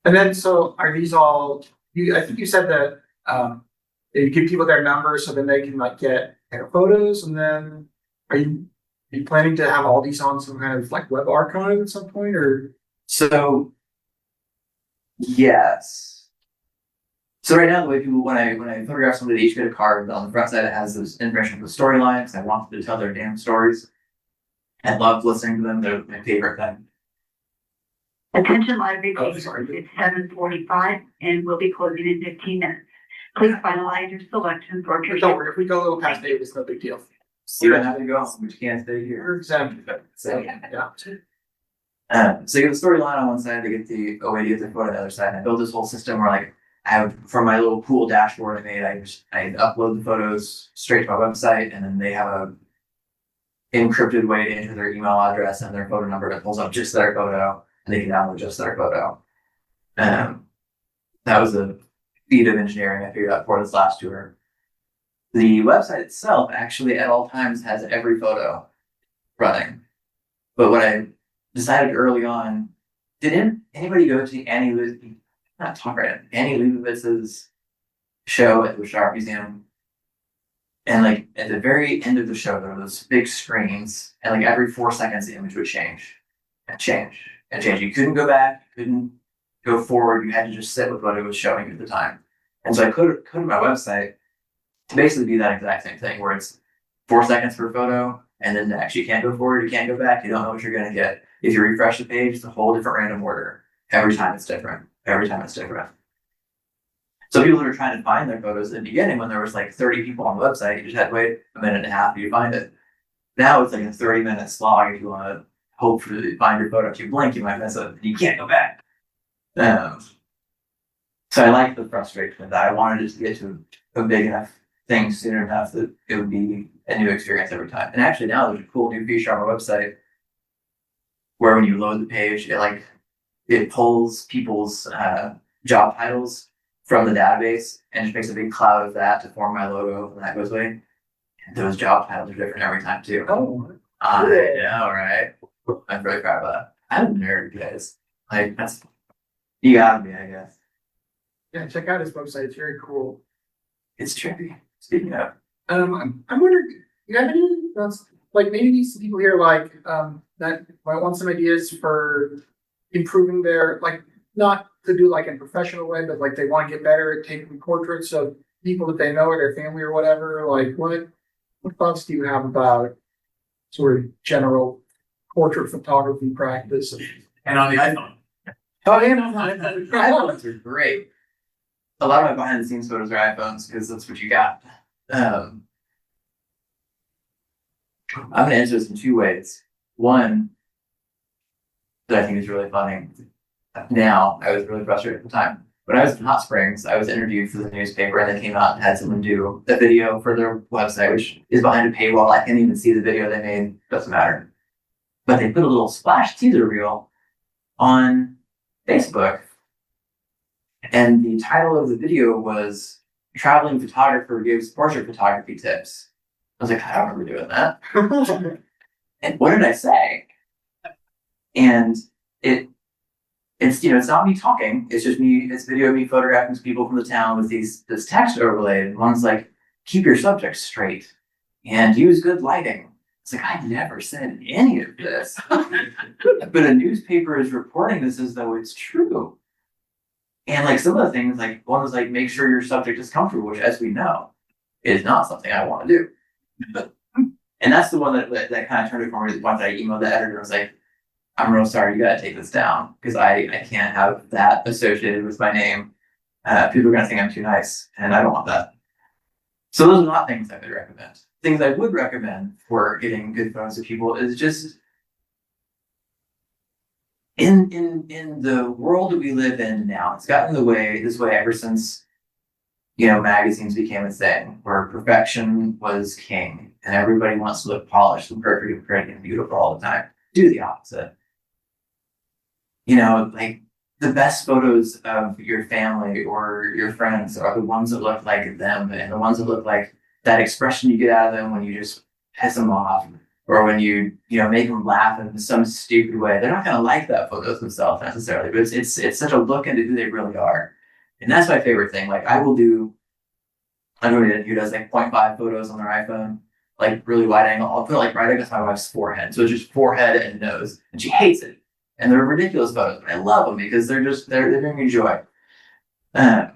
And then, so are these all? I think you said that you give people their numbers so then they can like get their photos, and then are you planning to have all these on some kind of like web archive at some point, or? So yes. So right now, the way people, when I photograph somebody, they each get a card. On the front side, it has this information for the storyline, because I want them to tell their damn stories. I love listening to them. They're my favorite thing. Attention library pages, it's 7:45 and we'll be closing in 15 minutes. Please finalize your selection for your. Don't worry, if we go a little past 8, it's no big deal. You don't have to go, but you can't stay here. You're exempt. So, Yeah. so you get the storyline on one side, they get the way to get the photo on the other side. And I built this whole system where like I have, from my little cool dashboard I made, I upload the photos straight to my website, and then they have a encrypted way to enter their email address and their phone number that pulls up just their photo, and they can download just their photo. That was a feat of engineering I figured out for this last tour. The website itself actually at all times has every photo running. But what I decided early on, did anybody go to Annie Leibovitz's show at the Wichita Museum? And like at the very end of the show, there were those big screens, and like every 4 seconds the image would change and change and change. You couldn't go back, you couldn't go forward, you had to just sit with what it was showing you at the time. And so I coded my website to basically be that exact same thing, where it's 4 seconds per photo, and then next. You can't go forward, you can't go back, you don't know what you're gonna get. If you refresh the page, it's a whole different random order. Every time it's different. Every time it's different. So people that are trying to find their photos in the beginning, when there was like 30 people on the website, you just had to wait a minute and a half till you find it. Now it's like a 30-minute slog if you want to hope to find your photo. If you blink, you might miss it, and you can't go back. So I like the frustration of that. I wanted it to get to a big enough thing soon enough that it would be a new experience every time. And actually now there's a cool new feature on our website where when you load the page, it pulls people's job titles from the database and just makes a big cloud of that to form my logo, and that goes away. And those job titles are different every time too. Oh, I know, right? I'm really proud of that. I'm a nerd, guys. Like that's you got me, I guess. yeah, check out his website. It's very cool. It's trippy. Speaking of, I'm wondering, you have any, like maybe some people here like, that might want some ideas for improving their, like, not to do like in a professional way, but like they want to get better at taking portraits of people that they know or their family or whatever, like what thoughts do you have about sort of general portrait photography practice? And on the iPhone. Oh, yeah, iPhones are great. A lot of my behind the scenes photos are iPhones because that's what you got. I'm gonna answer this in two ways. One that I think is really funny. Now, I was really frustrated at the time. When I was in Hot Springs, I was interviewed for the newspaper and they came out and had someone do a video for their website, which is behind a paywall. I can't even see the video they made, doesn't matter. But they put a little splash teaser reel on Facebook. And the title of the video was Traveling Photographer Gives Portrait Photography Tips. I was like, I don't remember doing that. And what did I say? And it's it's not me talking, it's just me, it's video of me photographing people from the town with this text overlaid. And one's like, keep your subject straight and use good lighting. It's like, I never said any of this. But a newspaper is reporting this as though it's true. And like some of the things, like one was like, make sure your subject is comfortable, which as we know, is not something I want to do. And that's the one that kind of turned it for me. Once I emailed the editor, I was like, I'm real sorry, you gotta take this down because I can't have that associated with my name. People are gonna think I'm too nice, and I don't want that. So those are not things I would recommend. Things I would recommend for getting good photos of people is just in the world that we live in now. It's gotten this way ever since magazines became a thing where perfection was king, and everybody wants to look polished and perfect and pretty and beautiful all the time. Do the opposite. Like the best photos of your family or your friends are the ones that look like them and the ones that look like that expression you get out of them when you just piss them off or when you make them laugh in some stupid way. They're not going to like that photos themselves necessarily, but it's such a look into who they really are. And that's my favorite thing. Like I know who does like 0.5 photos on their iPhone, like really wide angle. I'll put it like right against my wife's forehead. So it's just forehead and nose, and she hates it. And they're ridiculous photos, but I love them because they're bringing me joy. So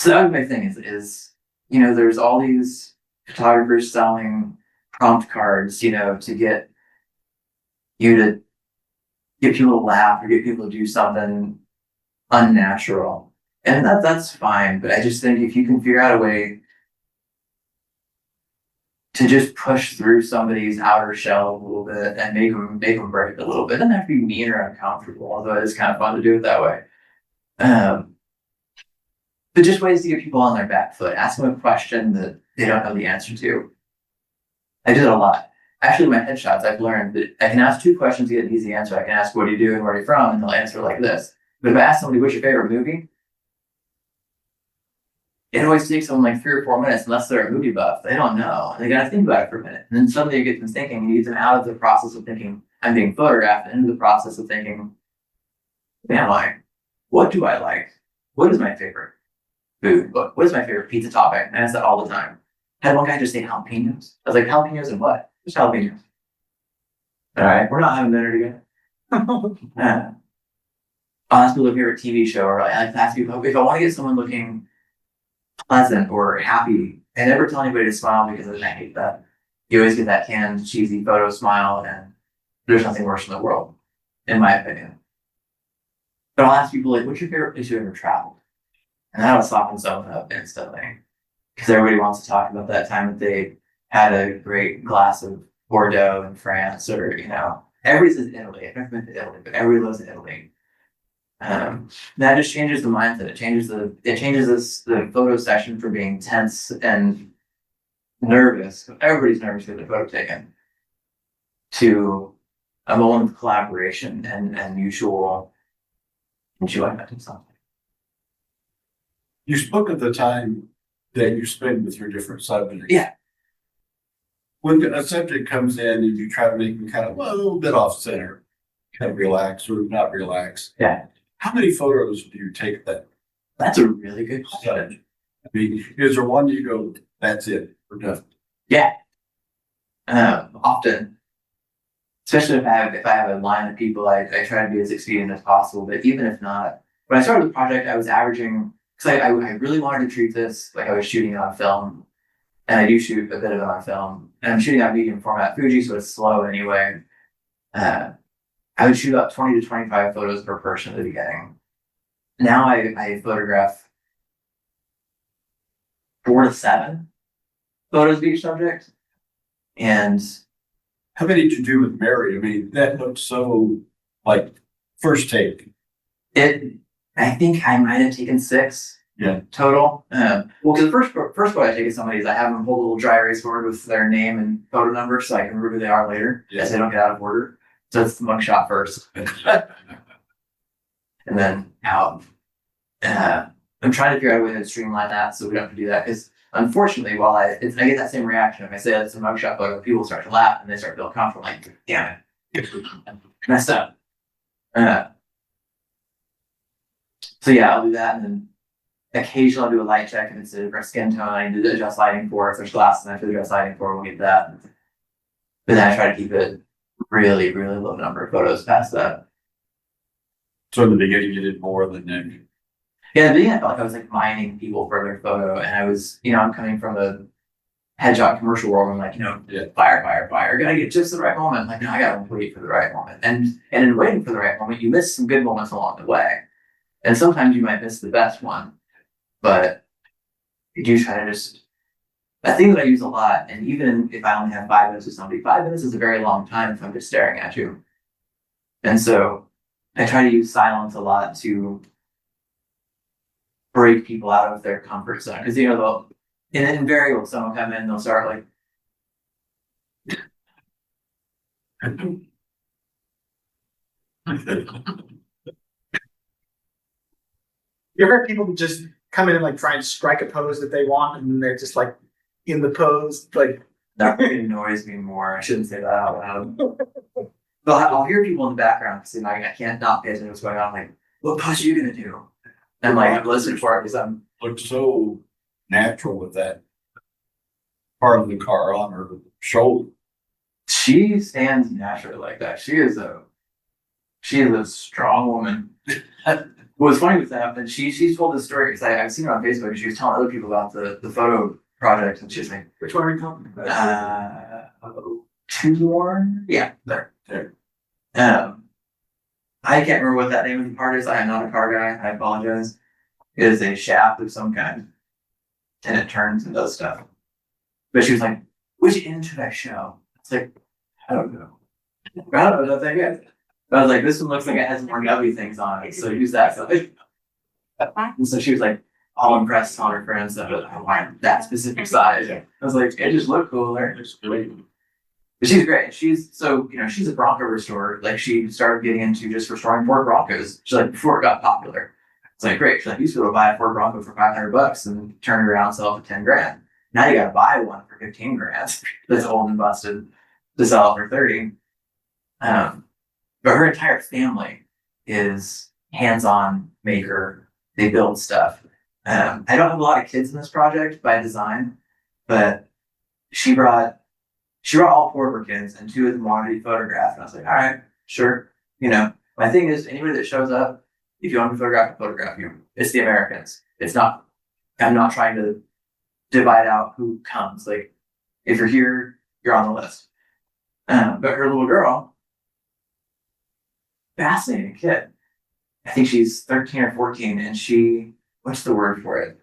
that was my thing is there's all these photographers selling prompt cards, to get you to get people to laugh or get people to do something unnatural. And that's fine, but I just think if you can figure out a way to just push through somebody's outer shell a little bit and make them break a little bit. It doesn't have to be mean or uncomfortable, although it is kind of fun to do it that way. But just ways to get people on their back foot. Ask them a question that they don't know the answer to. I did it a lot. Actually, my headshots, I've learned that I can ask two questions to get an easy answer. I can ask, what do you do and where are you from? And they'll answer like this. But if I ask somebody, what's your favorite movie? It always takes them like 3 or 4 minutes unless they're a movie buff. They don't know. They gotta think about it for a minute. And then suddenly you get them thinking, you get them out of the process of thinking, I'm being photographed, and into the process of thinking, what do I like? What is my favorite food? What is my favorite pizza topping? I ask that all the time. I had one guy just say jalapenos. I was like, jalapenos and what? Just jalapenos. All right, we're not having dinner together. I'll ask people their favorite TV show, or I like to ask people if I want to get someone looking pleasant or happy. I never tell anybody to smile because I hate that. You always get that canned, cheesy photo smile, and there's nothing worse in the world, in my opinion. But I'll ask people, like, what's your favorite place you've ever traveled? And that'll soften someone up instantly. Because everybody wants to talk about that time that they had a great glass of Bordeaux in France, or, everybody says Italy. I've never been to Italy, but everybody loves Italy. That just changes the mindset. It changes the photo session from being tense and nervous, everybody's nervous to get their photo taken, to a moment of collaboration and mutual enjoyment of something. You spoke of the time that you spend with your different subjects. Yeah. When a subject comes in and you try to make them kind of well, a little bit off center, kind of relax or not relax. Yeah. How many photos do you take of that That's a really good question. subject? I mean, is there one you go, that's it, we're done? Yeah. Often, especially if I have a line of people, I try to be as expedient as possible. But even if not, when I started the project, I was averaging because I really wanted to treat this like I was shooting it on film, and I do shoot a bit of it on film, and I'm shooting on medium format Fuji, so it's slow anyway. I would shoot about 20 to 25 photos per person at the beginning. Now I photograph 4 to 7 photos of each subject. And How many did you do with Mary? I mean, that looked so like first take. I think I might have taken 6 total. Well, because the first photo I take of somebody is I have them hold a little dry erase board with their name and photo number so I can remember who they are later as they don't get out of order. So it's the mugshot first. And then out. I'm trying to figure out a way to streamline that so we don't have to do that. Because unfortunately, while I get that same reaction if I say that's a mugshot photo, people start to laugh and they start to feel comfortable. Like, damn it, messed up. So yeah, I'll do that, and then occasionally I'll do a light check if it's a different skin tone. I need to adjust lighting for. If there's glasses I have to adjust lighting for, we'll get that. But then I try to keep it really, really low number of photos past that. So in the beginning, you did more than Nick. Yeah, in the beginning I felt like I was like mining people for their photo, and I was, I'm coming from a headshot commercial world. I'm like, fire, gotta get just the right moment. Like, no, I gotta wait for the right moment, and in waiting for the right moment, you miss some good moments along the way, and sometimes you might miss the best one, but you do try to just. A thing that I use a lot, and even if I only have 5 minutes with somebody, 5 minutes is a very long time if I'm just staring at you, and so I try to use silence a lot to break people out of their comfort zone. Because they'll invariably someone will come in and they'll start like You ever have people who just come in and like try and strike a pose that they want and they're just like in the pose, like that annoys me more. I shouldn't say that out loud. But I'll hear people in the background because I can't not pay attention to what's going on. Like, what pose are you gonna do? And like I'm listening for it because I'm Looked so natural with that part of the car on her shoulder. she stands naturally like that. She is a strong woman. What's funny with that, and she's told this story because I've seen her on Facebook and she was telling other people about the photo project, and she's like, which one are you talking about? 2 more? Yeah, there. I can't remember what that name of the part is. I am not a car guy. I apologize. It is a shaft of some kind, and it turns and does stuff. But she was like, "Which end should I show?" It's like, I don't know. I don't know what that is. But I was like, "This one looks like it has more nubby things on it, so use that." And so she was like, all impressed on her friends that I wanted that specific size. I was like, it just looked cooler. It looks great. But she's great. She's a Bronco restorer. Like she started getting into just restoring Ford Broncos. She's like before it got popular. It's like great. She's like, you used to be able to buy a Ford Bronco for $500 and turn it around and sell it for 10 grand. Now you gotta buy one for 15 grand that's old and busted to sell it for 30. But her entire family is hands-on maker. They build stuff. I don't have a lot of kids in this project by design, but she brought all 4 of her kids, and 2 of them wanted to be photographed. And I was like, all right, sure. My thing is, anybody that shows up, if you want to be photographed, photograph you. It's the Americans. I'm not trying to divide out who comes. Like, if you're here, you're on the list. But her little girl, fascinating kid. I think she's 13 or 14, and she, what's the word for it?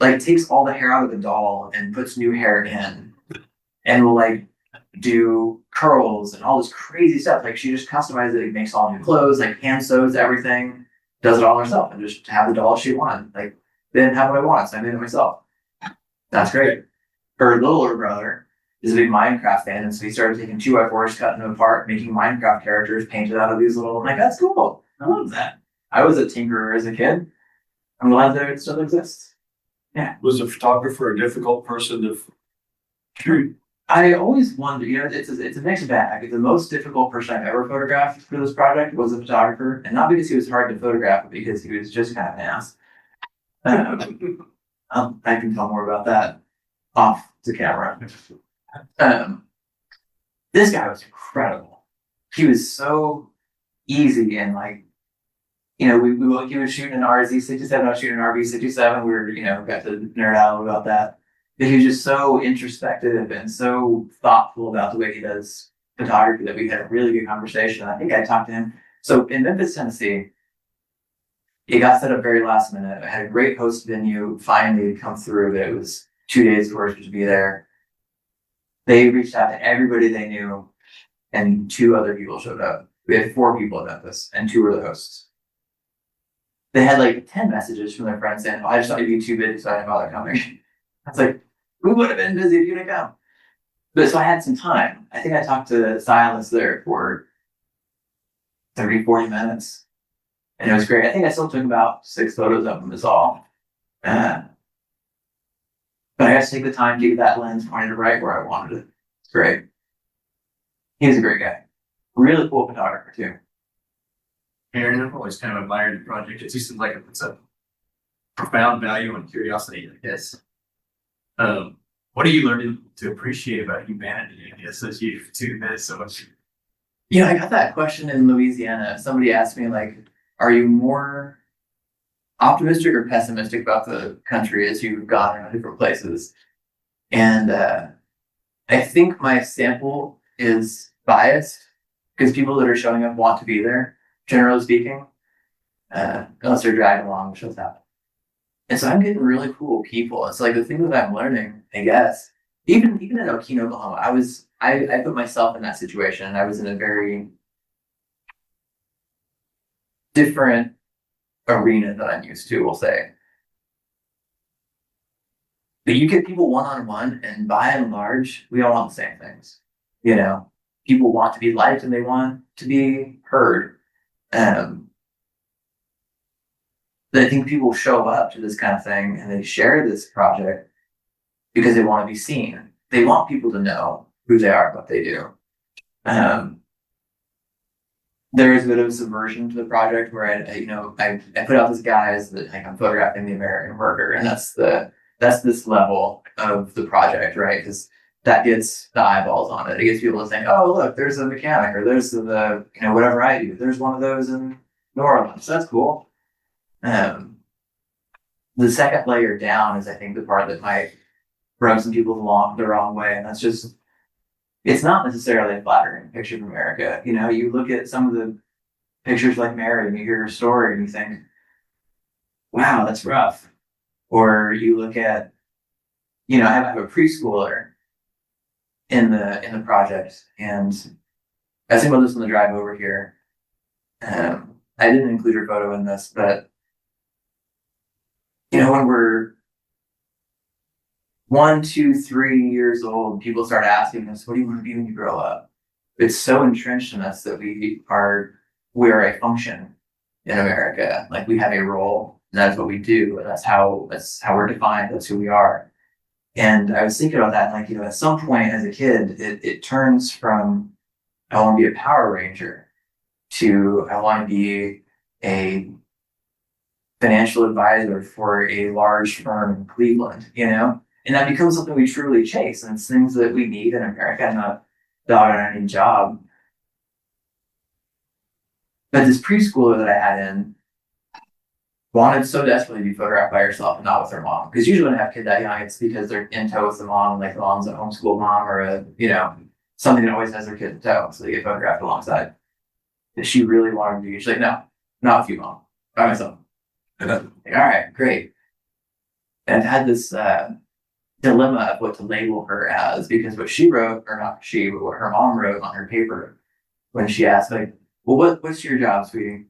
Like, takes all the hair out of the doll and puts new hair in. And will like do curls and all this crazy stuff. Like she just customizes it, makes all new clothes, like hand sews everything, does it all herself, and just have the doll she wanted. Like they didn't have what I wanted, so I made it myself. That's great. her littler brother is a big Minecraft fan, and so he started taking 2x4s, cutting them apart, making Minecraft characters painted out of these little, I'm like, that's cool. I love that. I was a tinkerer as a kid. I'm glad that it still exists. Was a photographer a difficult person to shoot? I always wondered, it's a mixed bag. The most difficult person I've ever photographed for this project was a photographer, and not because he was hard to photograph, but because he was just kind of an ass. I can tell more about that off the camera. This guy was incredible. He was so easy and like, he was shooting an RZ67, I was shooting an RV67. We were, got to nerd out about that. But he was just so introspective and so thoughtful about the way he does photography that we had a really good conversation. I think I talked to him. So in Memphis, Tennessee, it got set up very last minute. I had a great host venue finally come through, but it was 2 days worth to be there. They reached out to everybody they knew, and 2 other people showed up. We had 4 people in Memphis, and 2 were the hosts. They had like 10 messages from their friends saying, I just thought you'd be too busy, so I didn't bother coming. I was like, we would have been busy if you didn't come. But so I had some time. I think I talked to Silas there for 30, 40 minutes. And it was great. I think I still took about 6 photos of him is all. But I got to take the time to get that lens pointed right where I wanted it. It's great. He was a great guy. Really cool photographer too. Aaron, I've always kind of admired the project. It just seems like it's a profound value and curiosity, I guess. What are you learning to appreciate about humanity, I guess, as you've tuned in so much? I got that question in Louisiana. Somebody asked me, like, are you more optimistic or pessimistic about the country as you've gone around different places? And I think my sample is biased because people that are showing up want to be there, generally speaking, unless they're dragged along, which does happen. And so I'm getting really cool people. It's like the thing that I'm learning, I guess, even in Okina, Oklahoma, I put myself in that situation, and I was in a very different arena that I'm used to, we'll say. But you get people one-on-one, and by and large, we all want the same things. People want to be liked and they want to be heard. I think people show up to this kind of thing and they share this project because they want to be seen. They want people to know who they are, what they do. There is a bit of a subversion to the project where I put out this guise that I'm photographing the American worker, and that's this level of the project, right? Because that gets the eyeballs on it. It gets people to think, oh, look, there's a mechanic, or there's the whatever I do. There's one of those in New Orleans. That's cool. The second layer down is, I think, the part that might rub some people along the wrong way, and that's just, it's not necessarily a flattering picture of America. You look at some of the pictures like Mary, and you hear her story, and you think, wow, that's rough. Or you look at, I have a preschooler in the project, and I was thinking about this on the drive over here. I didn't include her photo in this, but when we're 1, 2, 3 years old, people start asking us, what do you want to be when you grow up? It's so entrenched in us that we are a function in America. Like, we have a role, and that's what we do, and that's how we're defined, that's who we are. And I was thinking about that, like, at some point as a kid, it turns from, I want to be a Power Ranger, to I want to be a financial advisor for a large firm in Cleveland, and that becomes something we truly chase, and it's things that we need in America. I'm not dogging on any job, but this preschooler that I had in wanted so desperately to be photographed by herself and not with her mom, because usually when I have kids that young, it's because they're in tow with the mom, like the mom's a homeschool mom or something that always has their kid in tow, so they get photographed alongside. But she really wanted to be. She's like, no, not with you, mom, by myself. Like, all right, great. And I've had this dilemma of what to label her as, because what she wrote, or not she, but what her mom wrote on her paper when she asked, like, well, what's your job, sweetie?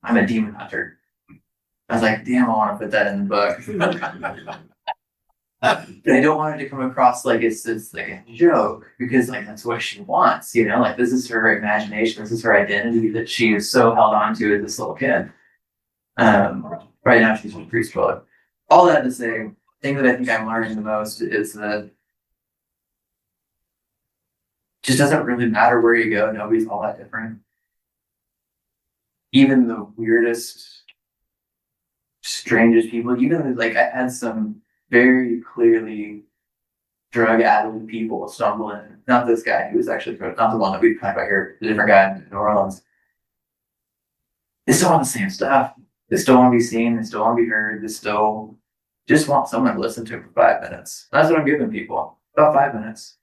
I'm a demon hunter. I was like, damn, I want to put that in the book. But I don't want it to come across like it's like a joke, because like that's what she wants, you know, like this is her imagination, this is her identity that she is so held on to as this little kid. Right now she's in preschool. All that to say, the thing that I think I'm learning the most is that it just doesn't really matter where you go, nobody's all that different. Even the weirdest, strangest people, even like I had some very clearly drug-addled people stumble in. Not this guy, he was actually not the one that we talked about here, the different guy in New Orleans. They still want the same stuff. They still want to be seen, they still want to be heard, they still just want someone to listen to for 5 minutes. That's what I'm giving people. About 5 minutes.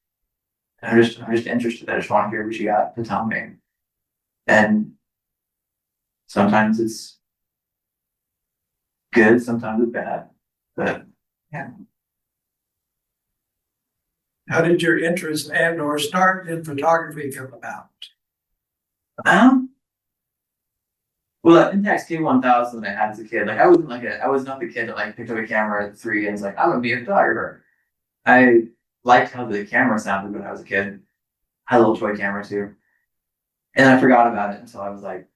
And I'm just interested. I just want to hear what you got to tell me. And sometimes it's good, sometimes it's bad. But yeah. How did your interest and or start in photography come about? Well, that Pentax K1000 I had as a kid, like I was not the kid that like picked up a camera at 3 and was like, I'm gonna be a photographer. I liked how the camera sounded when I was a kid. I had a little toy camera too. And I forgot about it until I was like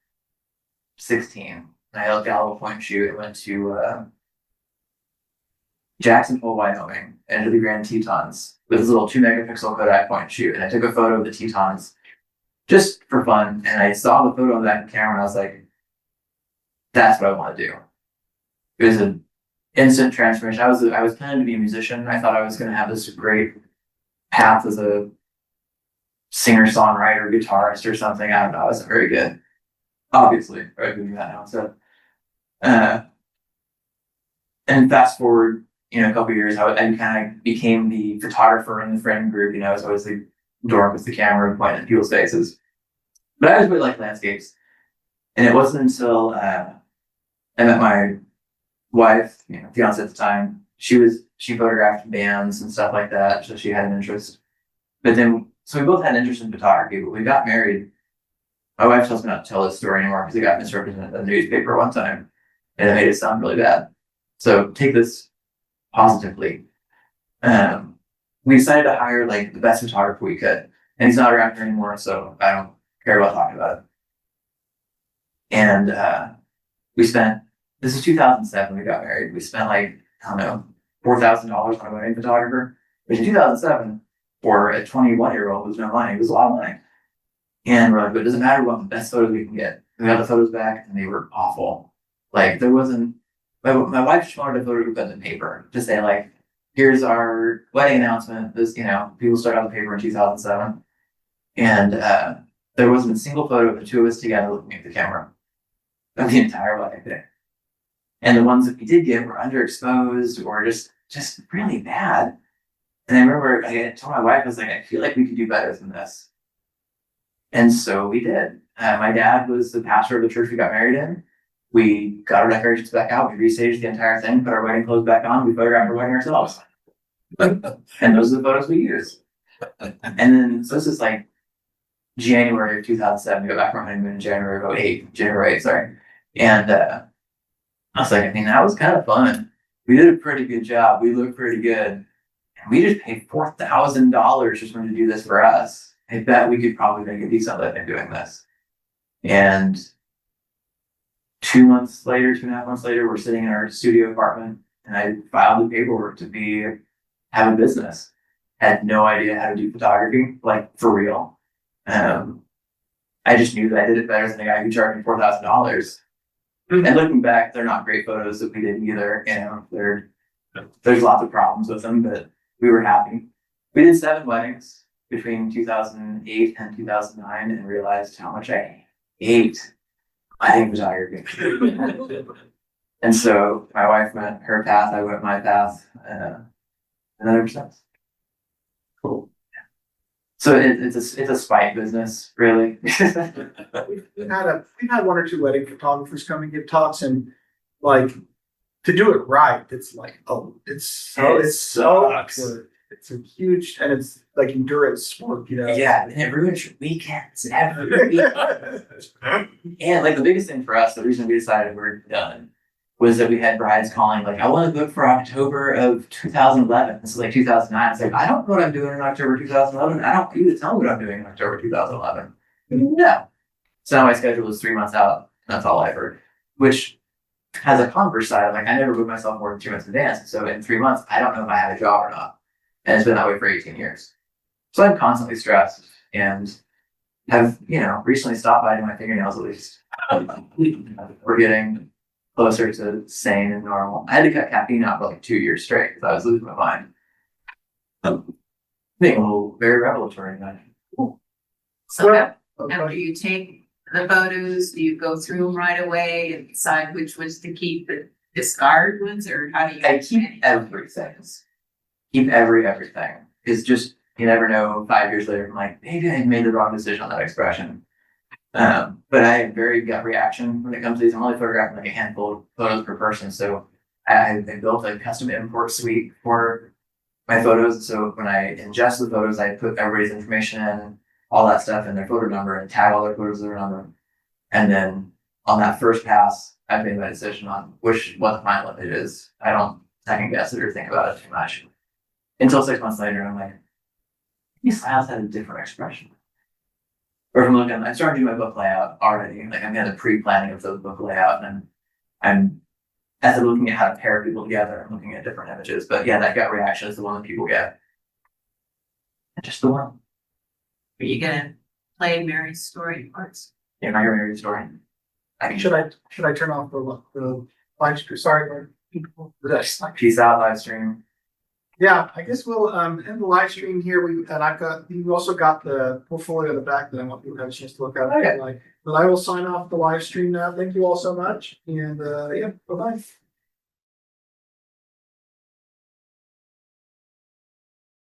16. I got a little point and shoot. I went to Jackson Hole, Wyoming, into the Grand Tetons with this little 2 megapixel Kodak point and shoot. And I took a photo of the Tetons just for fun. And I saw the photo of that camera and I was like, that's what I want to do. It was an instant transformation. I was planning to be a musician. I thought I was going to have this great path as a singer, songwriter, guitarist, or something. I don't know. I wasn't very good, obviously. I'm doing that now. So, and fast forward, a couple of years, I kind of became the photographer in the friend group. I was always the dork with the camera and pointing at people's faces. But I always really liked landscapes, and it wasn't until I met my wife, fiance at the time. She photographed bands and stuff like that, so she had an interest. But then, so we both had an interest in photography. But we got married. My wife tells me not to tell this story anymore because it got misrepresented in the newspaper one time, and it made it sound really bad. So take this positively. We decided to hire like the best photographer we could, and he's not around here anymore, so I don't care about talking about it. And we spent, this is 2007, we got married. We spent like, I don't know, $4,000 on a wedding photographer, which in 2007, for a 21-year-old was no money. It was a lot of money. And we're like, but it doesn't matter what the best photos we can get. We got the photos back and they were awful. Like there wasn't, my wife just wanted a photo to put in the paper to say like, here's our wedding announcement. This, people started on the paper in 2007. And there wasn't a single photo of the two of us together looking at the camera of the entire wedding day. And the ones that we did get were underexposed or just really bad. And I remember I told my wife, I was like, I feel like we could do better than this. And so we did. My dad was the pastor of the church we got married in. We got our decorations back out. We restaged the entire thing, put our wedding clothes back on. We photographed our wedding ourselves. And those are the photos we used. And then, so this is like January of 2007. We got back from our honeymoon in January 8, sorry. And I was like, that was kind of fun. We did a pretty good job. We looked pretty good. And we just paid $4,000 just to do this for us. I bet we could probably make a decent living doing this. And 2.5 months later, we're sitting in our studio apartment and I filed the paperwork to have a business. Had no idea how to do photography, like for real. I just knew that I did it better than the guy who charged me $4,000. And looking back, they're not great photos that we did either. There's lots of problems with them, but we were happy. We did 7 weddings between 2008 and 2009 and realized how much I hate wedding photography. And so my wife went her path, I went my path, and then ever since. Cool. So it's a spite business, really. We've had 1 or 2 wedding photographers come and give talks, and like to do it right, it's like it's so sucks. It's a huge, and it's like endurance sport, Yeah, and it ruins your weekends every weekend. And like the biggest thing for us, the reason we decided we're done was that we had brides calling like, I want to book for October of 2011. This is like 2009. It's like, I don't know what I'm doing in October 2011. I don't want you to tell me what I'm doing in October 2011. No. So now my schedule is 3 months out. That's all I've heard, which has a converse side. Like I never book myself more than 2 months in advance. So in 3 months, I don't know if I have a job or not. And it's been that way for 18 years. So I'm constantly stressed and have, recently stopped by to my fingernails at least. We're getting closer to sane and normal. I had to cut caffeine out for like 2 years straight because I was losing my mind. Being a little very revelatory. So Well, after you take the photos, do you go through them right away and decide which ones to keep, the discard ones, or how do you? I keep everything. Keep everything. It's just, you never know 5 years later, I'm like, maybe I made the wrong decision on that expression. But I have very gut reaction when it comes to these. I'm only photographing like a handful of photos per person. So I built a custom import suite for my photos. So when I ingest the photos, I put everybody's information in, all that stuff, and their photo number, and tag all their photos with their number. And then on that first pass, I've made my decision on what the final image is. I don't second guess it or think about it too much. Until 6 months later, I'm like, these styles had a different expression. Or if I'm looking, I started doing my book layout already. Like I'm in the pre-planning of the book layout, and I'm as I'm looking at how to pair people together, I'm looking at different images. But yeah, that gut reaction is the one that people get. And just the one. Are you gonna play Mary's story parts? You're not gonna read the story. Should I turn off the live stream? Sorry, for people. Peace out, live stream. Yeah, I guess we'll end the live stream here. You also got the portfolio in the back that I want people to have a chance to look at. Okay. But I will sign off the live stream now. Thank you all so much. And yeah, bye-bye.